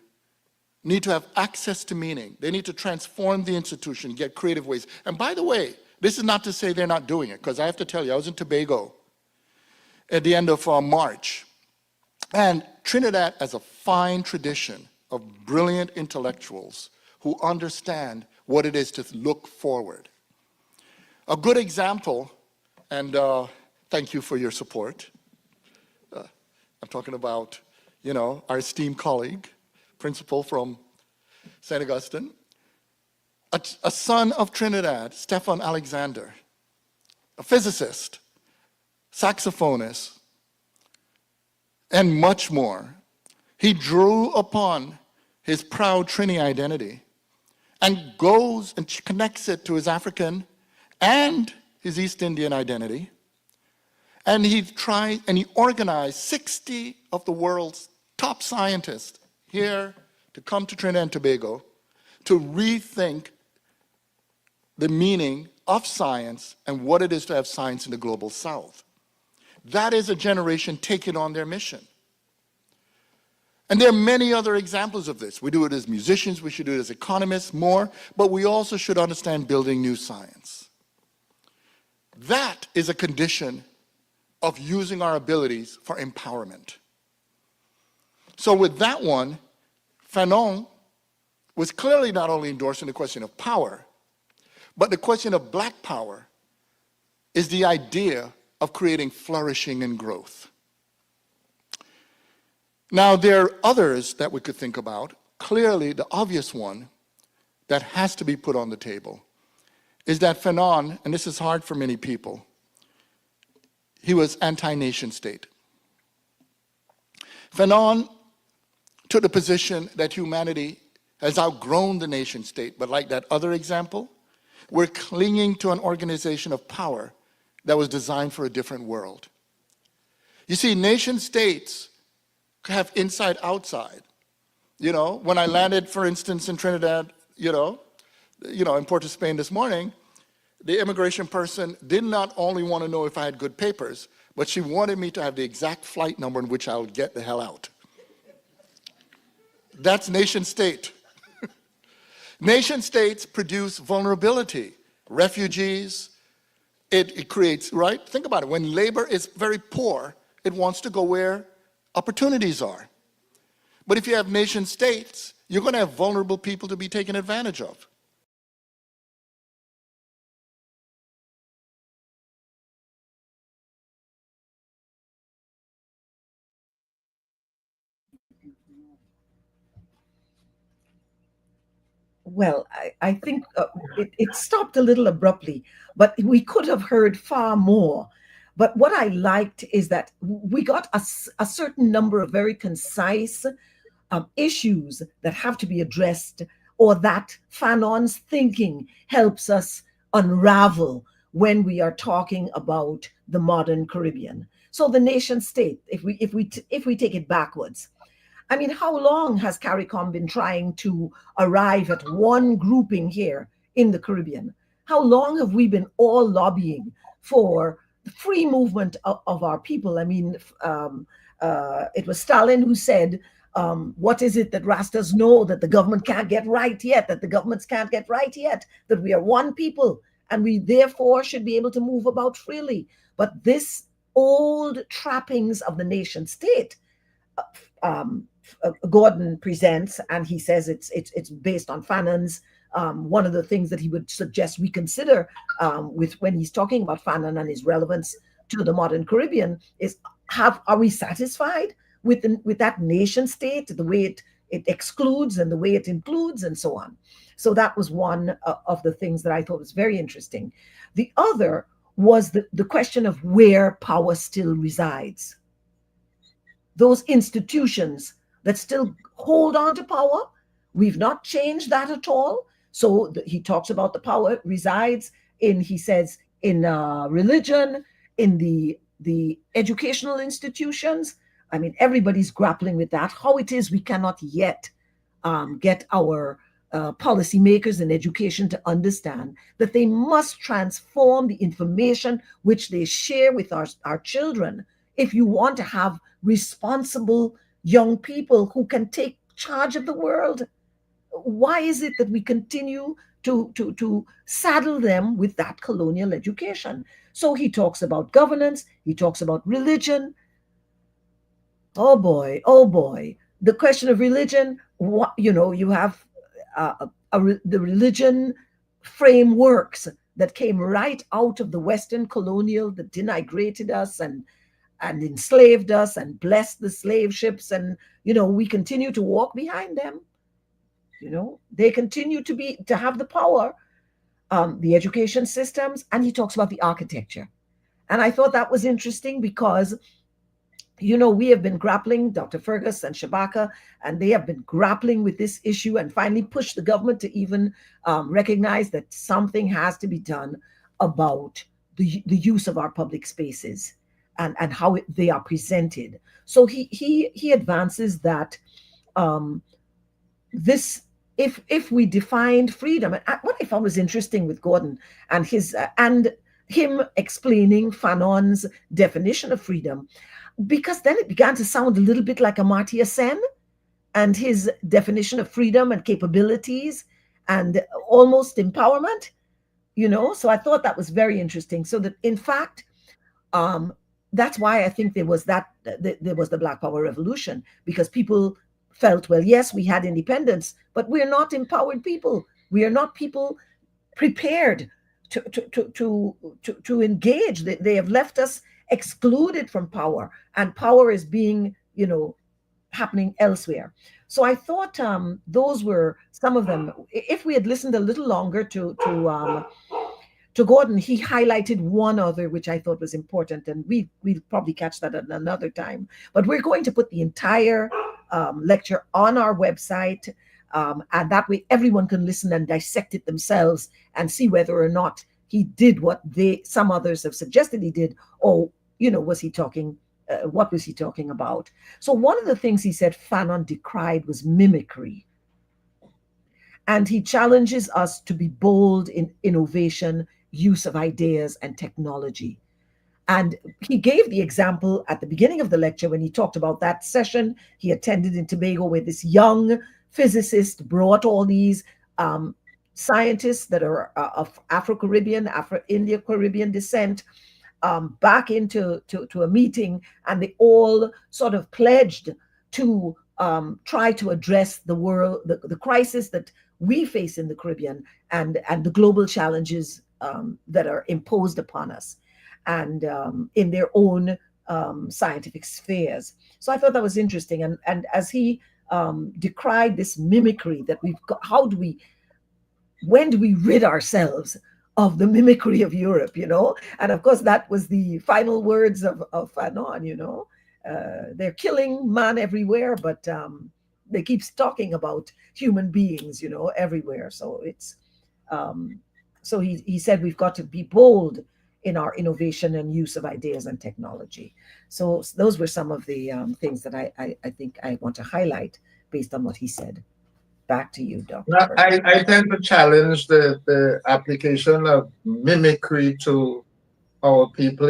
need to have access to meaning. They need to transform the institution, get creative ways. And by the way, this is not to say they're not doing it, because I have to tell you, I was in Tobago at the end of March. And Trinidad has a fine tradition of brilliant intellectuals who understand what it is to look forward. A good example, and thank you for your support. I'm talking about, you know, our esteemed colleague, principal from St. Augustine, a son of Trinidad, Stefan Alexander, a physicist, saxophonist, and much more. He drew upon his proud Trini identity and goes and connects it to his African and his East Indian identity. And he organized 60 of the world's top scientists here to come to Trinidad and Tobago to rethink the meaning of science and what it is to have science in the global south. That is a generation taking on their mission. And there are many other examples of this. We do it as musicians, we should do it as economists more, but we also should understand building new science. That is a condition of using our abilities for empowerment. So with that one, Fanon was clearly not only endorsing the question of power, but the question of black power is the idea of creating flourishing and growth. Now, there are others that we could think about. Clearly, the obvious one that has to be put on the table is that Fanon, and this is hard for many people, he was anti-nation state. Fanon took the position that humanity has outgrown the nation state, but like that other example, we're clinging to an organization of power that was designed for a different world. You see, nation states have inside outside. You know, when I landed, for instance, in Trinidad, in Port of Spain this morning, the immigration person did not only want to know if I had good papers, but she wanted me to have the exact flight number in which I would get the hell out. That's nation state. Nation states produce vulnerability, refugees. It creates, right? Think about it. When labor is very poor, it wants to go where opportunities are. But if you have nation states, you're going to have vulnerable people to be taken advantage of. Well, I think it stopped a little abruptly, but we could have heard far more. But what I liked is that we got a certain number of very concise issues that have to be addressed, or that Fanon's thinking helps us unravel when we are talking about the modern Caribbean. So the nation state, if we take it backwards, I mean, how long has CARICOM been trying to arrive at one grouping here in the Caribbean? How long have we been all lobbying for the free movement of our people? I mean, it was Stalin who said, what is it that Rastas know that the government can't get right yet, that the governments can't get right yet, that we are one people and we therefore should be able to move about freely. But this old trappings of the nation state, Gordon presents, and he says it's based on Fanon's. One of the things that he would suggest we consider with when he's talking about Fanon and his relevance to the modern Caribbean is: are we satisfied with that nation state, the way it excludes and the way it includes and so on? So that was one of the things that I thought was very interesting. The other was the question of where power still resides. Those institutions that still hold on to power, we've not changed that at all. So he talks about the power resides in, he says, in religion, in the educational institutions. I mean, everybody's grappling with that. How it is we cannot yet get our policymakers in education to understand that they must transform the information which they share with our children if you want to have responsible young people who can take charge of the world. Why is it that we continue to saddle them with that colonial education? So he talks about governance, he talks about religion. Oh boy, the question of religion, you have the religion frameworks that came right out of the Western colonial that denigrated us and enslaved us and blessed the slave ships, and we continue to walk behind them. They continue to have the power, the education systems, and he talks about the architecture. And I thought that was interesting because we have been grappling, Dr. Fergus and Shabaka, and they have been grappling with this issue and finally pushed the government to even recognize that something has to be done about the use of our public spaces and how they are presented. So he advances that this, if we defined freedom, and what I found was interesting with Gordon and him explaining Fanon's definition of freedom, because then it began to sound a little bit like Amartya Sen and his definition of freedom and capabilities and almost empowerment, So I thought that was very interesting. So that, in fact, that's why I think there was the Black Power Revolution, because people felt, well, yes, we had independence, but we're not empowered people. We are not people prepared to engage. They have left us excluded from power, and power is being, happening elsewhere. So I thought those were some of them. If we had listened a little longer to Gordon, he highlighted one other, which I thought was important, and we'll probably catch that at another time. But we're going to put the entire lecture on our website, and that way everyone can listen and dissect it themselves and see whether or not he did what some others have suggested he did, or was he talking? What was he talking about? So one of the things he said Fanon decried was mimicry. And he challenges us to be bold in innovation, use of ideas and technology. And he gave the example at the beginning of the lecture when he talked about that session he attended in Tobago, where this young physicist brought all these scientists that are of Afro-Caribbean, Afro-India-Caribbean descent back into a meeting, and they all sort of pledged to try to address the crisis that we face in the Caribbean and the global challenges that are imposed upon us, and in their own scientific spheres. So I thought that was interesting. And as he decried this mimicry that we've got, when do we rid ourselves of the mimicry of Europe, And of course, that was the final words of Fanon, They're killing man everywhere, but they keep talking about human beings, everywhere. So it's, so he said we've got to be bold in our innovation and use of ideas and technology. So those were some of the things that I think I want to highlight based on what he said. Back to you, Dr. Now, I tend to challenge the application of mimicry to our people,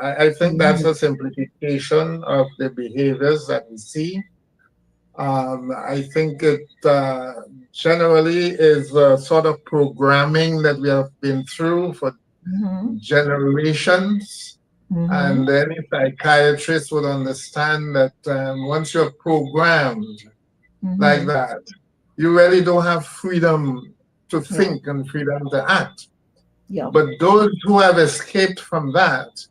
I think that's a simplification of the behaviors that we see. I think it generally is a sort of programming that we have been through for generations. And any psychiatrist would understand that once you're programmed like that, you really don't have freedom to think and freedom to act. Yeah. But those who have escaped from that,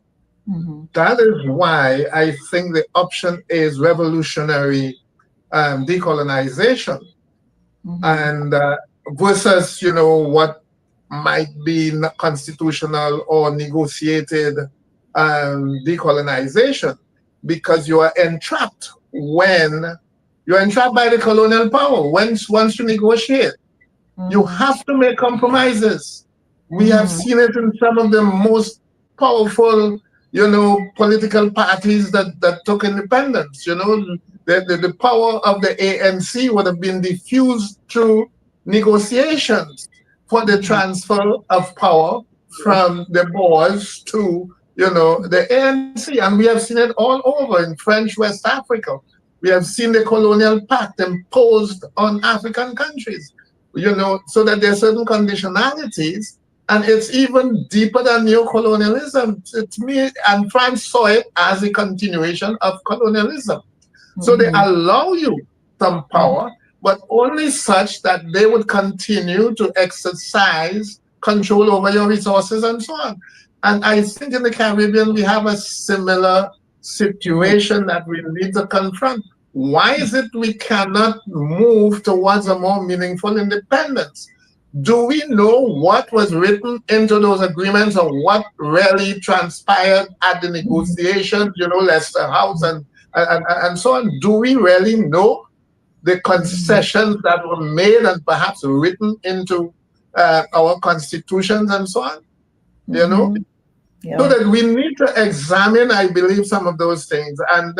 that is why I think the option is revolutionary decolonization, and versus what might be constitutional or negotiated decolonization, because you are entrapped you're entrapped by the colonial power. Once you negotiate, you have to make compromises. We have seen it in some of the most powerful, political parties that took independence. The power of the ANC would have been diffused through negotiations for the transfer of power from the Boers to, the ANC. And we have seen it all over in French West Africa. We have seen the colonial pact imposed on African countries, so that there are certain conditionalities, and it's even deeper than neocolonialism. To me, and France saw it as a continuation of colonialism. So they allow you some power, but only such that they would continue to exercise control over your resources and so on. And I think in the Caribbean, we have a similar situation that we need to confront. Why is it we cannot move towards a more meaningful independence? Do we know what was written into those agreements, or what really transpired at the negotiations, Leicester House and so on? Do we really know the concessions that were made and perhaps written into our constitutions and so on? Yeah. So that we need to examine, I believe, some of those things. And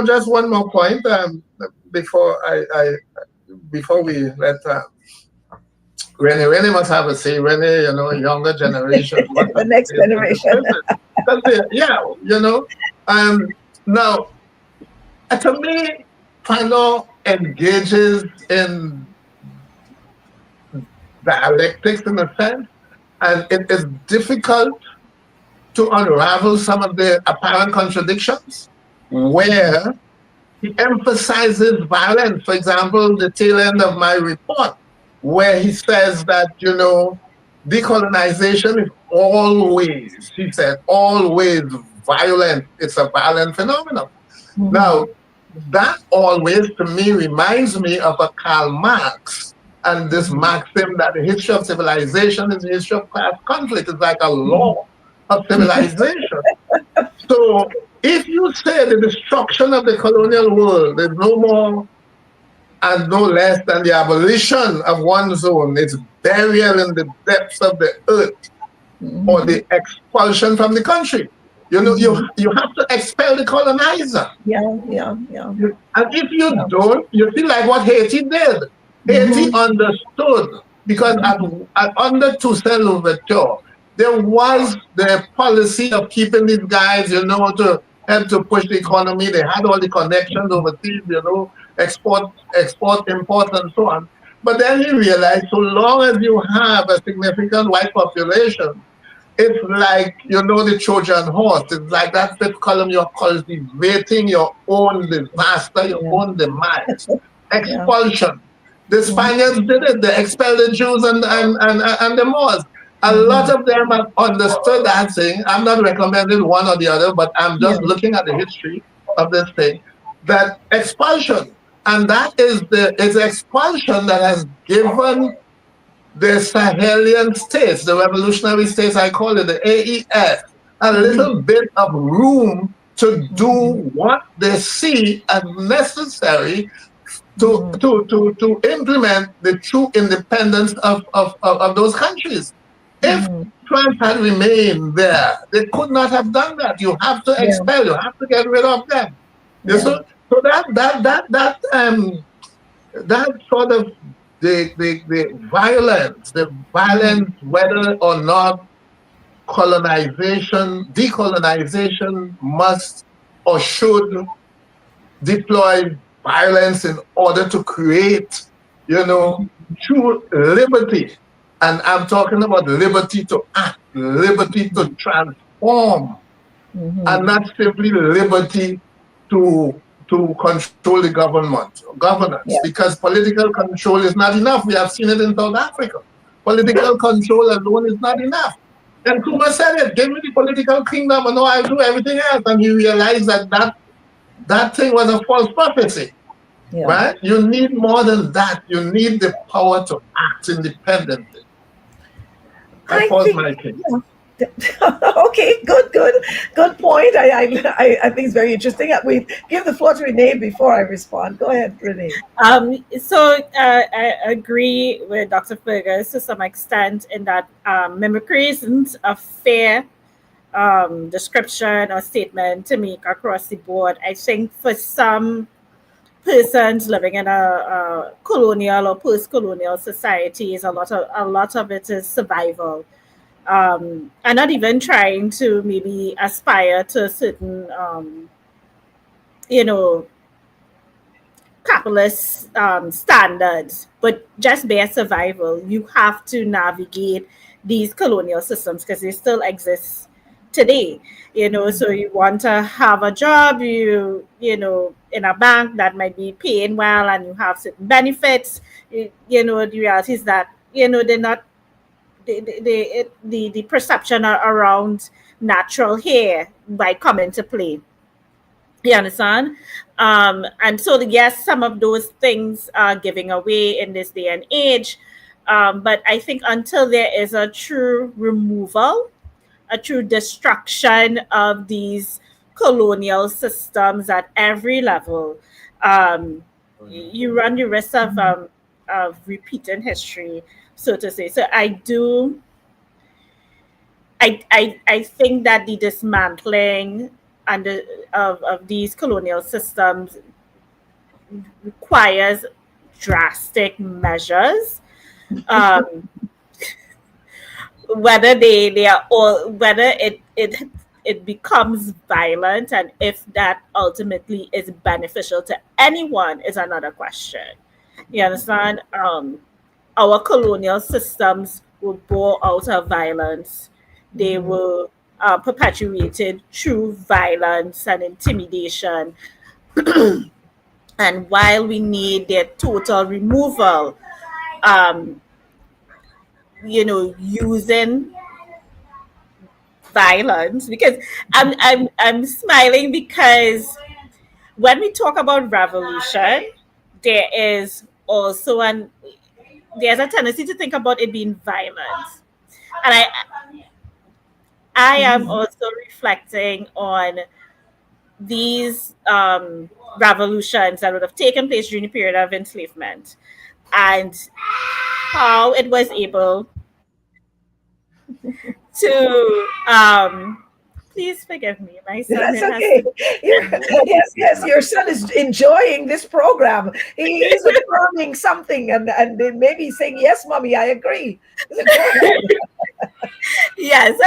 just one more point before I before we let Renee must have a say. Renee, younger generation must The have a next say. generation. Yeah, now, to me, Fanon engages in dialectics in a sense, and it is difficult to unravel some of the apparent contradictions where he emphasizes violence. For example, the tail end of my report, where he says that, decolonization is always, he said, always violent. It's a violent phenomenon. Now, that always, to me, reminds me of a Karl Marx and this maxim that the history of civilization is the history of class conflict. It's like a law of civilization. So if you say the destruction of the colonial world is no more and no less than the abolition of one zone, its burial in the depths of the earth, or the expulsion from the country, you have to expel the colonizer. Yeah. And if you don't, you feel like what Haiti did. Haiti understood, because under Toussaint Louverture, there was the policy of keeping these guys, to help to push the economy. They had all the connections overseas, export, import, and so on. But then he realized, so long as you have a significant white population, it's like, the Trojan horse. It's like that fifth column you're cultivating your own disaster, your own demise. Expulsion. The Spaniards did it. They expelled the Jews and the Moors. A lot of them have understood that thing. I'm not recommending one or the other, but I'm just looking at the history of this thing. That expulsion. And that is it's expulsion that has given the Sahelian states, the revolutionary states, I call it the AES, a little bit of room to do what they see as necessary to implement the true independence of those countries. If France had remained there, they could not have done that. You have to expel, you have to get rid of them. So that sort of the violence, whether or not decolonization must or should deploy violence in order to create, true liberty. And I'm talking about liberty to act, liberty to transform, and not simply liberty to control the governance, because political control is not enough. We have seen it in South Africa. Political control alone is not enough. And Kuma said it, give me the political kingdom and I'll do everything else. And you realize that thing was a false prophecy, right? You need more than that. You need the power to act independently. I pause my case. Okay, good point. I think it's very interesting. We give the floor to Renee before I respond. Go ahead, Renee. So I agree with Dr. Fergus to some extent in that mimicry isn't a fair description or statement to make across the board. I think for some persons living in a colonial or post-colonial societies, a lot of it is survival. And not even trying to maybe aspire to certain, capitalist standards, but just bare survival. You have to navigate these colonial systems because they still exist today. So you want to have a job, you in a bank that might be paying well, and you have certain benefits. The reality is that they're not. The perception around natural hair might come into play. You understand? And so yes, some of those things are giving away in this day and age. But I think until there is a true removal, a true destruction of these colonial systems at every level, you run the risk of repeating history, so to say. So I think that the dismantling of these colonial systems requires drastic measures. Um, whether they are all, whether it becomes violent, and if that ultimately is beneficial to anyone is another question. You understand? Our colonial systems were born out of violence. They were perpetuated through violence and intimidation. And while we need their total removal, um, using violence, because I'm smiling because when we talk about revolution, there is also there's a tendency to think about it being violent. And I am also reflecting on these revolutions that would have taken place during the period of enslavement and how it was able to please forgive me, my son That's has okay. Yes, your son is enjoying this program. He's affirming something and then maybe saying, yes, mommy, I agree. Yes,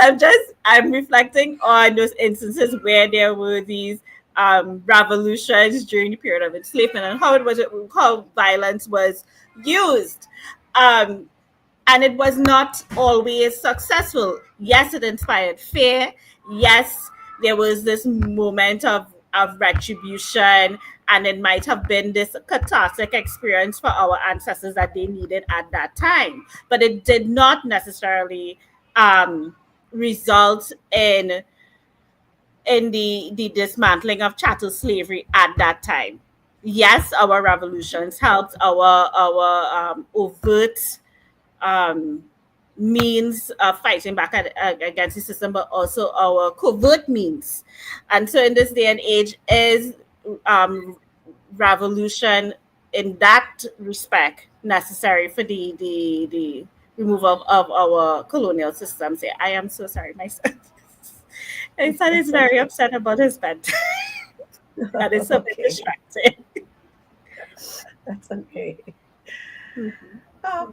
I'm reflecting on those instances where there were these revolutions during the period of enslavement and how violence was used. Um, and it was not always successful. Yes, it inspired fear. Yes, there was this moment of retribution, and it might have been this cathartic experience for our ancestors that they needed at that time. But it did not necessarily result in the dismantling of chattel slavery at that time. Yes, our revolutions helped our overt um, means of fighting back against the system, but also our covert means. And so, in this day and age, is um, revolution in that respect necessary for the removal of our colonial systems? Yeah, I am so sorry, my son. My son is very upset about his bed. That is so bit distracting. That's okay. Mhm.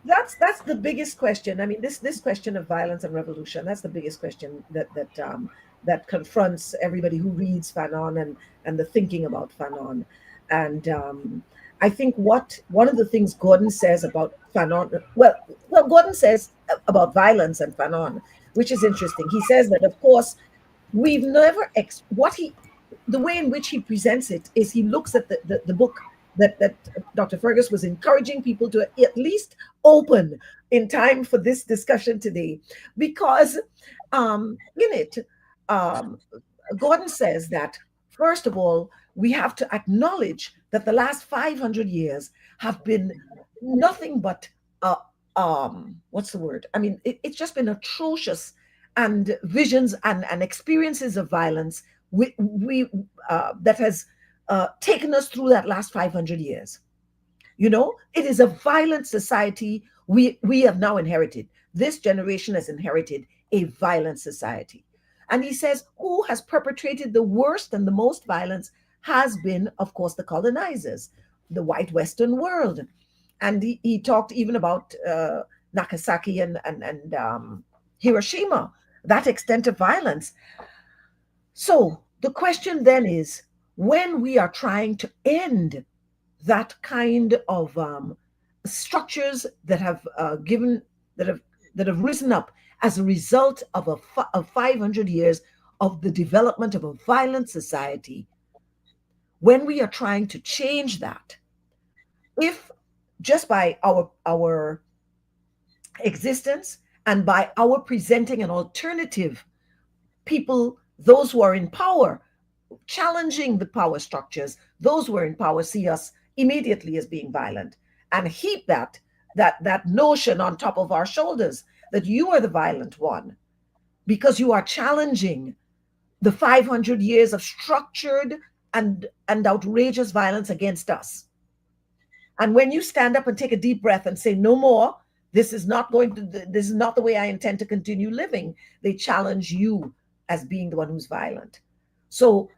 That's the biggest question. I mean, this question of violence and revolution. That's the biggest question that confronts everybody who reads Fanon and the thinking about Fanon. And I think one of the things Gordon says about Fanon, well, Gordon says about violence and Fanon, which is interesting. He says that, of course, we've never the way in which he presents it is he looks at the book that Dr. Fergus was encouraging people to at least open in time for this discussion today, because in it, Gordon says that, first of all, we have to acknowledge that the last 500 years have been nothing but, what's the word? I mean, it's just been atrocious, and visions and experiences of violence that has taken us through that last 500 years. It is a violent society we have now inherited. This generation has inherited a violent society. And he says, who has perpetrated the worst and the most violence has been, of course, the colonizers, the white Western world. And he talked even about Nagasaki and Hiroshima, that extent of violence. So the question then is, when we are trying to end that kind of structures that have that have risen up as a result of 500 years of the development of a violent society, when we are trying to change that, if just by our existence and by our presenting an alternative, people, those who are in power, challenging the power structures, those who are in power see us immediately as being violent and heap that notion on top of our shoulders that you are the violent one because you are challenging the 500 years of structured and outrageous violence against us. And when you stand up and take a deep breath and say, no more, this is not the way I intend to continue living, they challenge you as being the one who's violent. So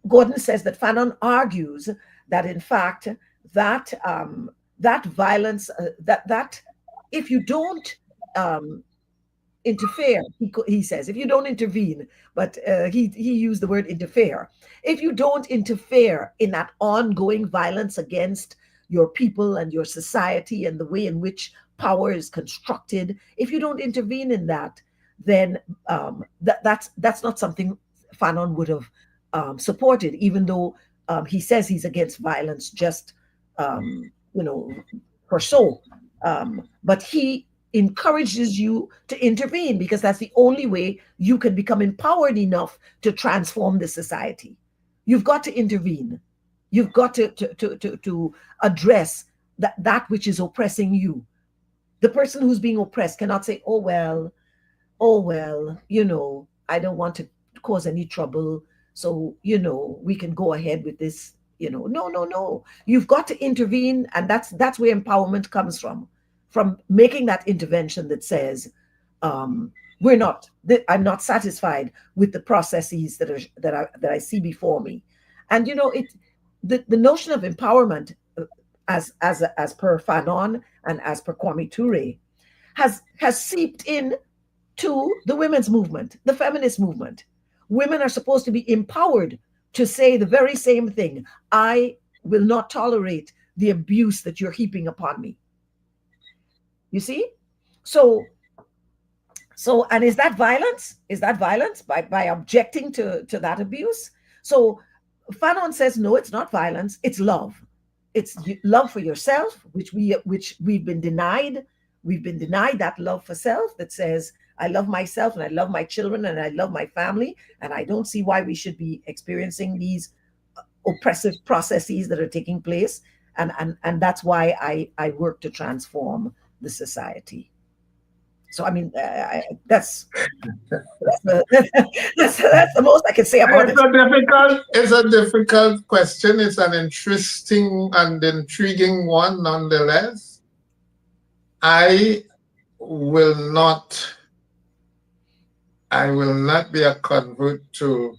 Gordon says that Fanon argues that in fact that that violence, that if you don't interfere, he says, if you don't intervene, but he used the word interfere. If you don't interfere in that ongoing violence against your people and your society and the way in which power is constructed, if you don't intervene in that, then that's not something Fanon would have supported, even though he says he's against violence just for show. But he encourages you to intervene because that's the only way you can become empowered enough to transform the society. You've got to intervene. You've got to address that which is oppressing you. The person who's being oppressed cannot say, oh, well, I don't want to cause any trouble. So, we can go ahead with this, No. You've got to intervene. And that's where empowerment comes from making that intervention that says, I'm not satisfied with the processes that I see before me. And, the notion of empowerment, as per Fanon and as per Kwame Ture, has seeped in to the women's movement, the feminist movement. Women are supposed to be empowered to say the very same thing. I will not tolerate the abuse that you're heaping upon me. You see? So, and is that violence? Is that violence by objecting to that abuse? So Fanon says, no, it's not violence. It's love. It's love for yourself, which we've been denied. We've been denied that love for self that says, I love myself and I love my children and I love my family. And I don't see why we should be experiencing these oppressive processes that are taking place. And that's why I work to transform the society. So, I mean, that's the most I can say about it. It's a difficult question. It's an interesting and intriguing one, nonetheless. I will not be a convert to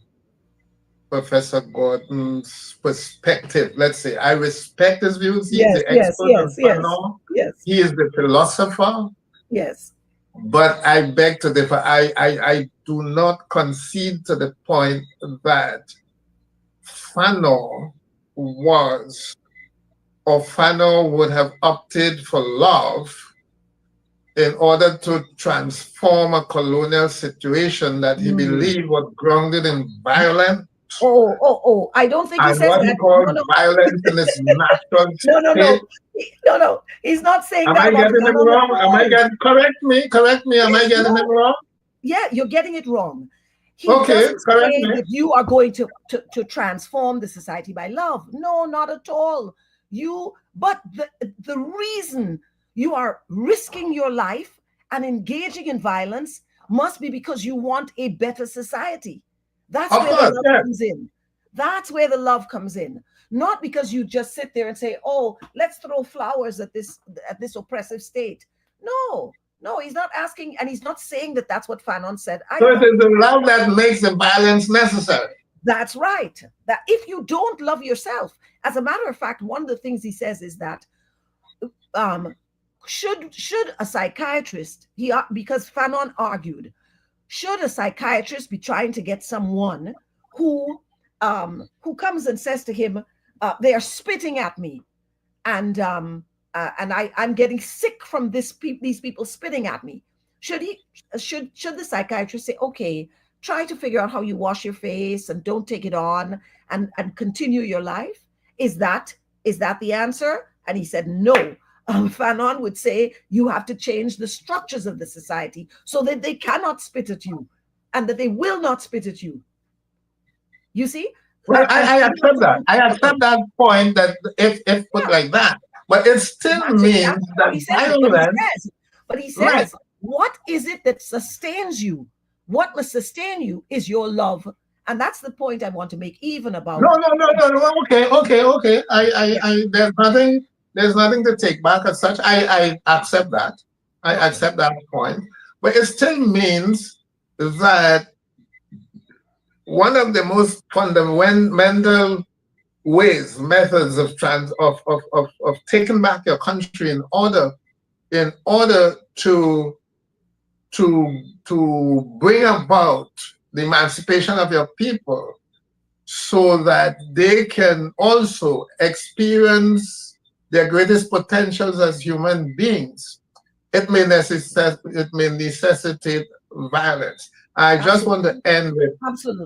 Professor Gordon's perspective. Let's say I respect his views. He's the expert on Fanon. Yes. He is the philosopher. Yes. But I beg to differ. I do not concede to the point that Fanon would have opted for love in order to transform a colonial situation that he believed was grounded in violence. Oh! I don't think he says what that. He called violence in its natural state. No. He's not saying that. Am I getting him wrong? Correct me. Am I getting him wrong? Yeah, you're getting it wrong. He doesn't say that you are going to transform the society by love. No, not at all. But the reason you are risking your life and engaging in violence must be because you want a better society. That's where the love comes in. That's where the love comes in. Not because you just sit there and say, oh, let's throw flowers at this oppressive state. No, he's not asking, and he's not saying that that's what Fanon said. So it is the love that makes the violence necessary. That's right. That if you don't love yourself, as a matter of fact, one of the things he says is that should a psychiatrist, because Fanon argued, should a psychiatrist be trying to get someone who comes and says to him, they are spitting at me, and I'm getting sick from these people spitting at me. Should the psychiatrist say, okay, try to figure out how you wash your face and don't take it on and continue your life? Is that the answer? And he said no. Fanon would say you have to change the structures of the society so that they cannot spit at you and that they will not spit at you. You see? Well, I accept that. I accept that point that if put like that, but it still means that violence. But he says, what is it that sustains you? What must sustain you is your love. And that's the point I want to make even about. No. Okay. There's nothing to take back as such. I accept that. I accept that point. But it still means that one of the most fundamental ways, methods of taking back your country in order to bring about the emancipation of your people so that they can also experience their greatest potentials as human beings, it may necessitate violence. I just want to end with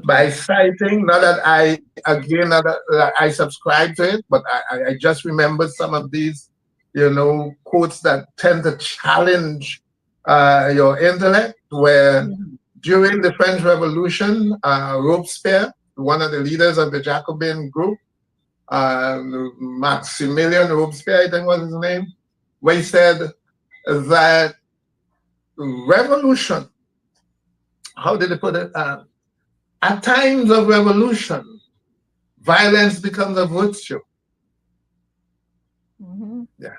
by citing, not that I agree, not that I subscribe to it, but I just remembered some of these, quotes that tend to challenge your intellect, where during the French Revolution, Robespierre, one of the leaders of the Jacobin group, Maximilien Robespierre, I think was his name, where he said that revolution, how did he put it? At times of revolution, violence becomes a virtue. Yeah.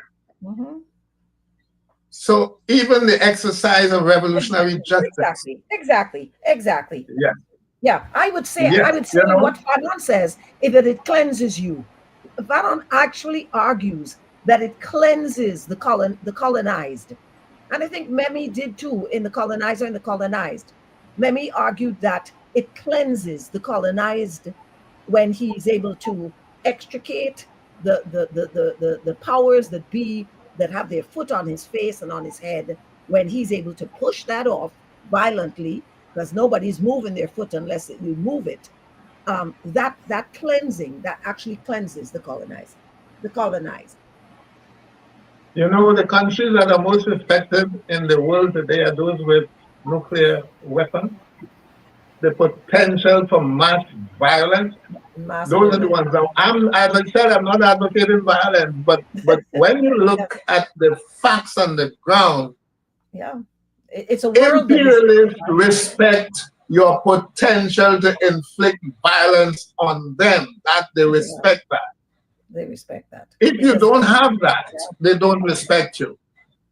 So even the exercise of revolutionary justice. Exactly. Yeah. Yeah, I would say what Fanon says is that it cleanses you. Fanon actually argues that it cleanses the colonized. And I think Memi did too in The Colonizer and the Colonized. Memi argued that it cleanses the colonized when he's able to extricate the powers that be that have their foot on his face and on his head, when he's able to push that off violently, because nobody's moving their foot unless you move it. That cleansing, that actually cleanses the colonized. The countries that are most respected in the world today are those with nuclear weapons. The potential for mass violence. Those are the ones. Now, as I said, I'm not advocating violence, but when you look at the facts on the ground, it's a world. Imperialists respect your potential to inflict violence on them. That they respect that. They respect that. If you don't have that, they don't respect you.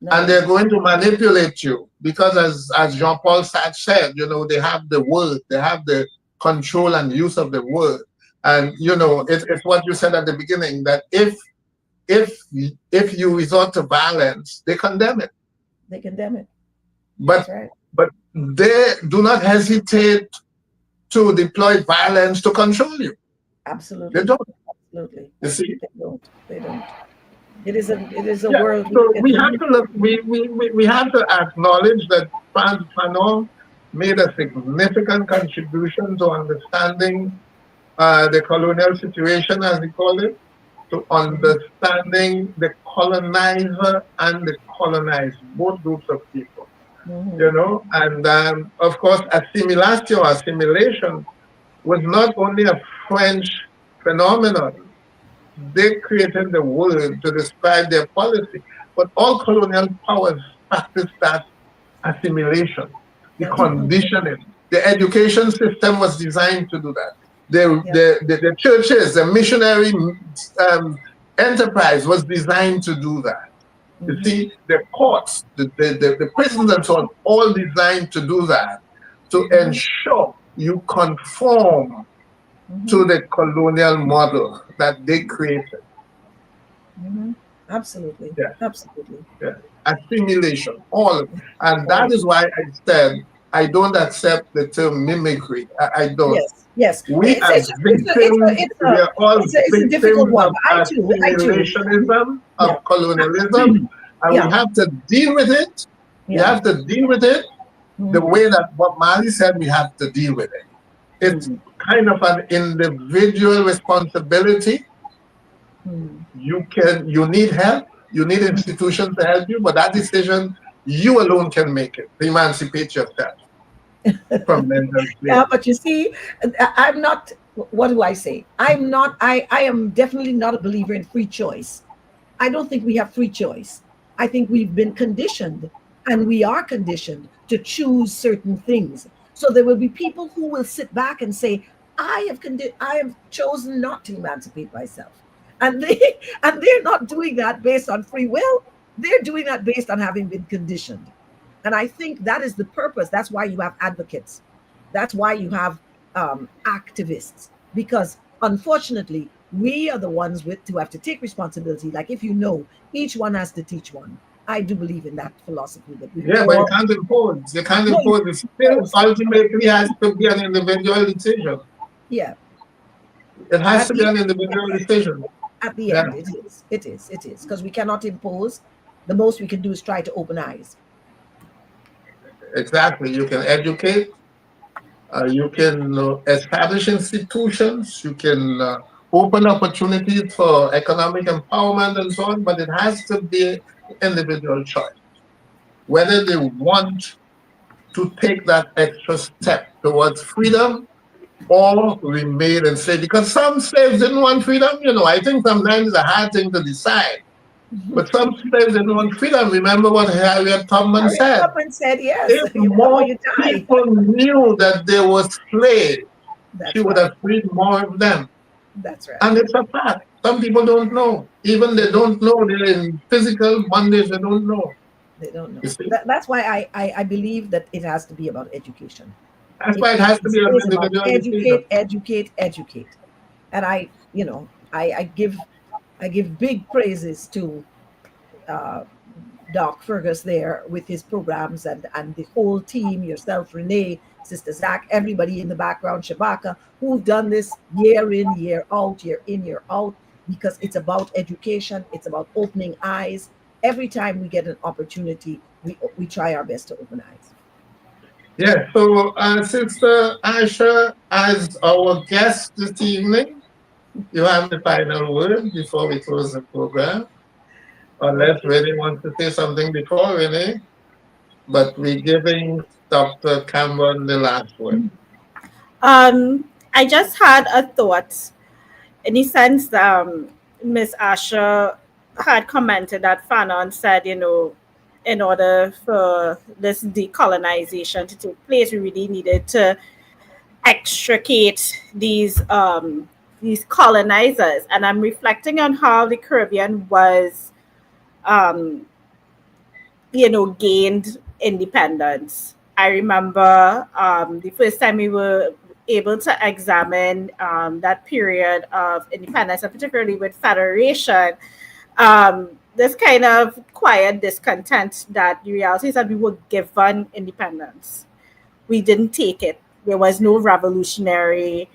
No. And they're going to manipulate you because, as Jean-Paul Sartre said, they have the word, they have the control and use of the word. And, it's what you said at the beginning, that if you resort to violence, they condemn it. They condemn it. But they do not hesitate to deploy violence to control you. Absolutely. They don't. Absolutely. You see? They don't. It is a world. So we have to look. We have to acknowledge that Frantz Fanon made a significant contribution to understanding the colonial situation, as we call it, to understanding the colonizer and the colonized, both groups of people. And of course, assimilation was not only a French phenomenon. They created the word to describe their policy, but all colonial powers practiced that assimilation, the conditioning. The education system was designed to do that. The churches, the missionary enterprise was designed to do that. You see, the courts, the prisons and so on, all designed to do that, to ensure you conform to the colonial model that they created. Absolutely. Yeah. Absolutely. Yeah. Assimilation, all of it. And that is why I said I don't accept the term mimicry. I don't. Yes. We are victims. We are all victims of assimilationism, of colonialism, and we have to deal with it. We have to deal with it the way that Bob Marley said we have to deal with it. It's kind of an individual responsibility. You need help. You need institutions to help you, but that decision, you alone can make it. Emancipate yourself from mental slavery. Yeah, but you see, I'm not, what do I say? I am definitely not a believer in free choice. I don't think we have free choice. I think we've been conditioned, and we are conditioned to choose certain things. So there will be people who will sit back and say, I have chosen not to emancipate myself. And they're not doing that based on free will. They're doing that based on having been conditioned. And I think that is the purpose. That's why you have advocates. That's why you have activists. Because unfortunately, We are the ones who have to take responsibility. Like if you know, each one has to teach one. I do believe in that philosophy that we Yeah, but you all can't impose. You can't no, you impose. It still ultimately has to be an individual decision. yeah. It has At to be the an individual decision. at the Yeah, end, it is because we cannot impose. The most we can do is try to open eyes. exactly. You can educate. You can establish institutions. You can open opportunities for economic empowerment and so on. But it has to be individual choice whether they want to take that extra step towards freedom or remain enslaved. Because some slaves didn't want freedom. I think sometimes it's a hard thing to decide. But some slaves didn't want freedom. Remember what Harriet Tubman Harriet said? Tubman said, "Yes, If you come or more you die." people knew that they were slaves, she That's would right. have freed more of them. That's right. And it's a fact. Some people don't know. Even they don't know. They're in physical bondage. They don't know. They don't know. You see? That's why I believe that it has to be about education. That's It, why it it has to is be an always about individual decision. educate, educate, educate. And I give big praises to uh, Doc Fergus there with his programs and the whole team, yourself, Renee, Sister Zach, everybody in the background, Shabaka, who've done this year in, year out, year in, year out, because it's about education, it's about opening eyes. Every time we get an opportunity, we try our best to open eyes. Yeah, so Sister Asha, as our guest this evening, you have the final word before we close the program. Unless Okay. Renee wants to say something before Renee, but we're giving Dr. Cameron the last word. I just had a thought in the sense that Miss Asha had commented that Fanon said, in order for this decolonization to take place, we really needed to extricate these colonizers. And I'm reflecting on how the Caribbean was, um, gained independence. I remember the first time we were able to examine that period of independence, and particularly with federation, this kind of quiet discontent that the reality is that we were given independence. We didn't take it. There was no revolutionary,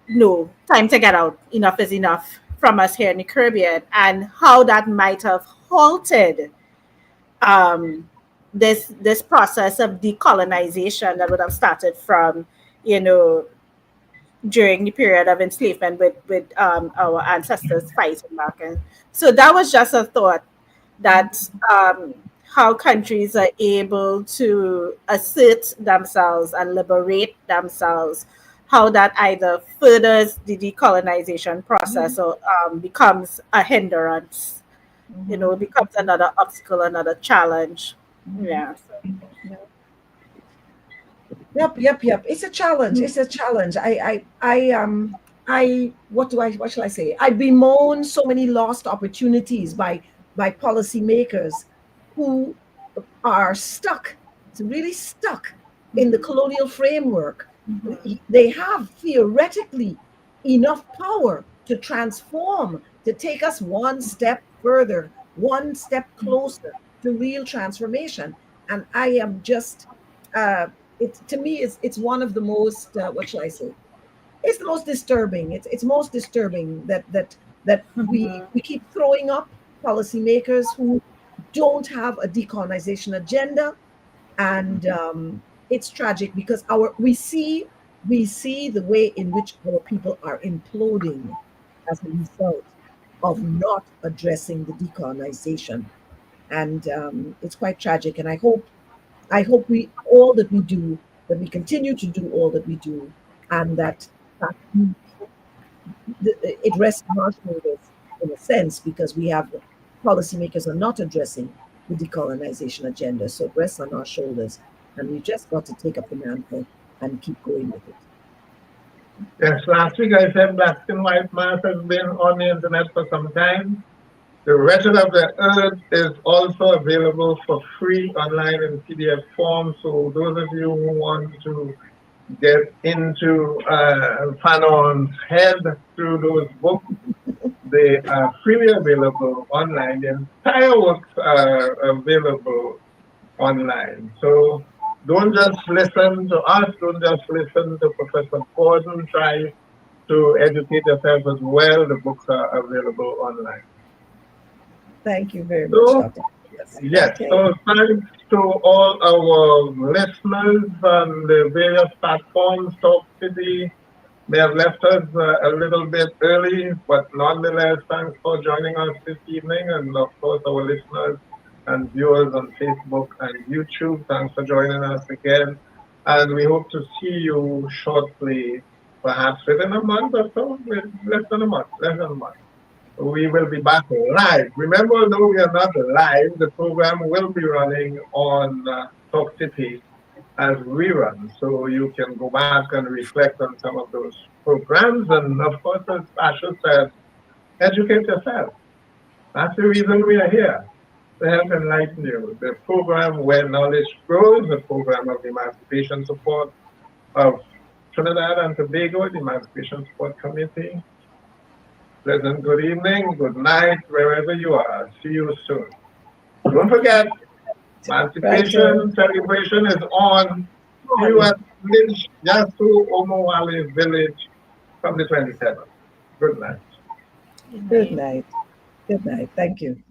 no time to get out. Enough is enough from us here in the Caribbean, and how that might have halted um, this process of decolonization that would have started from you know during the period of enslavement with our ancestors fighting back. And so that was just a thought that how countries are able to assert themselves and liberate themselves, how that either furthers the decolonization process or becomes a hindrance, it becomes another obstacle, another challenge. Yeah. Yep. It's a challenge. It's a challenge. What shall I say? I bemoan so many lost opportunities by policymakers who are stuck, really stuck in the colonial framework. They have theoretically enough power to transform, to take us one step further, one step closer to real transformation. And I am just it to me it's one of the most what shall I say? It's the most disturbing. It's most disturbing that we keep throwing up policymakers who don't have a decolonization agenda, and it's tragic because we see the way in which our people are imploding as a result of not addressing the decolonization, and it's quite tragic. And I hope we all that we do, that we continue to do all that we do, and that it rests on our shoulders in a sense because we have policymakers are not addressing the decolonization agenda. So it rests on our shoulders, and we just got to take up the mantle and keep going with it. Yes, last week I said Black and White Mass has been on the internet for some time. The Record of the Earth is also available for free online in PDF form. So those of you who want to get into Fanon's head through those books. They are freely available online. The entire works are available online. So don't just listen to us, don't just listen to Professor Gordon. Try to educate yourself as well. The books are available online. Thank you very much, So, Dr. yes, Okay. so thanks to all our listeners on the various platforms. Talk City may have left us a little bit early, but nonetheless, thanks for joining us this evening. And of course, our listeners and viewers on Facebook and YouTube, thanks for joining us again. And we hope to see you shortly, perhaps within a month or so, less than a month, less than a month. We will be back live. Remember, though we are not live, the program will be running on Talk City as rerun, so you can go back and reflect on some of those programs. And of course, as Asha said, educate yourself. That's the reason we are here, to help enlighten you. The program where knowledge grows, the program of emancipation support of Trinidad and Tobago, the Emancipation Support Committee. Pleasant good evening, good night, wherever you are. See you soon. Don't forget, Emancipation celebration is on. See you at Lynch Yasu Omowale Village from the 27th. Good night. Good night. Good night. Thank you.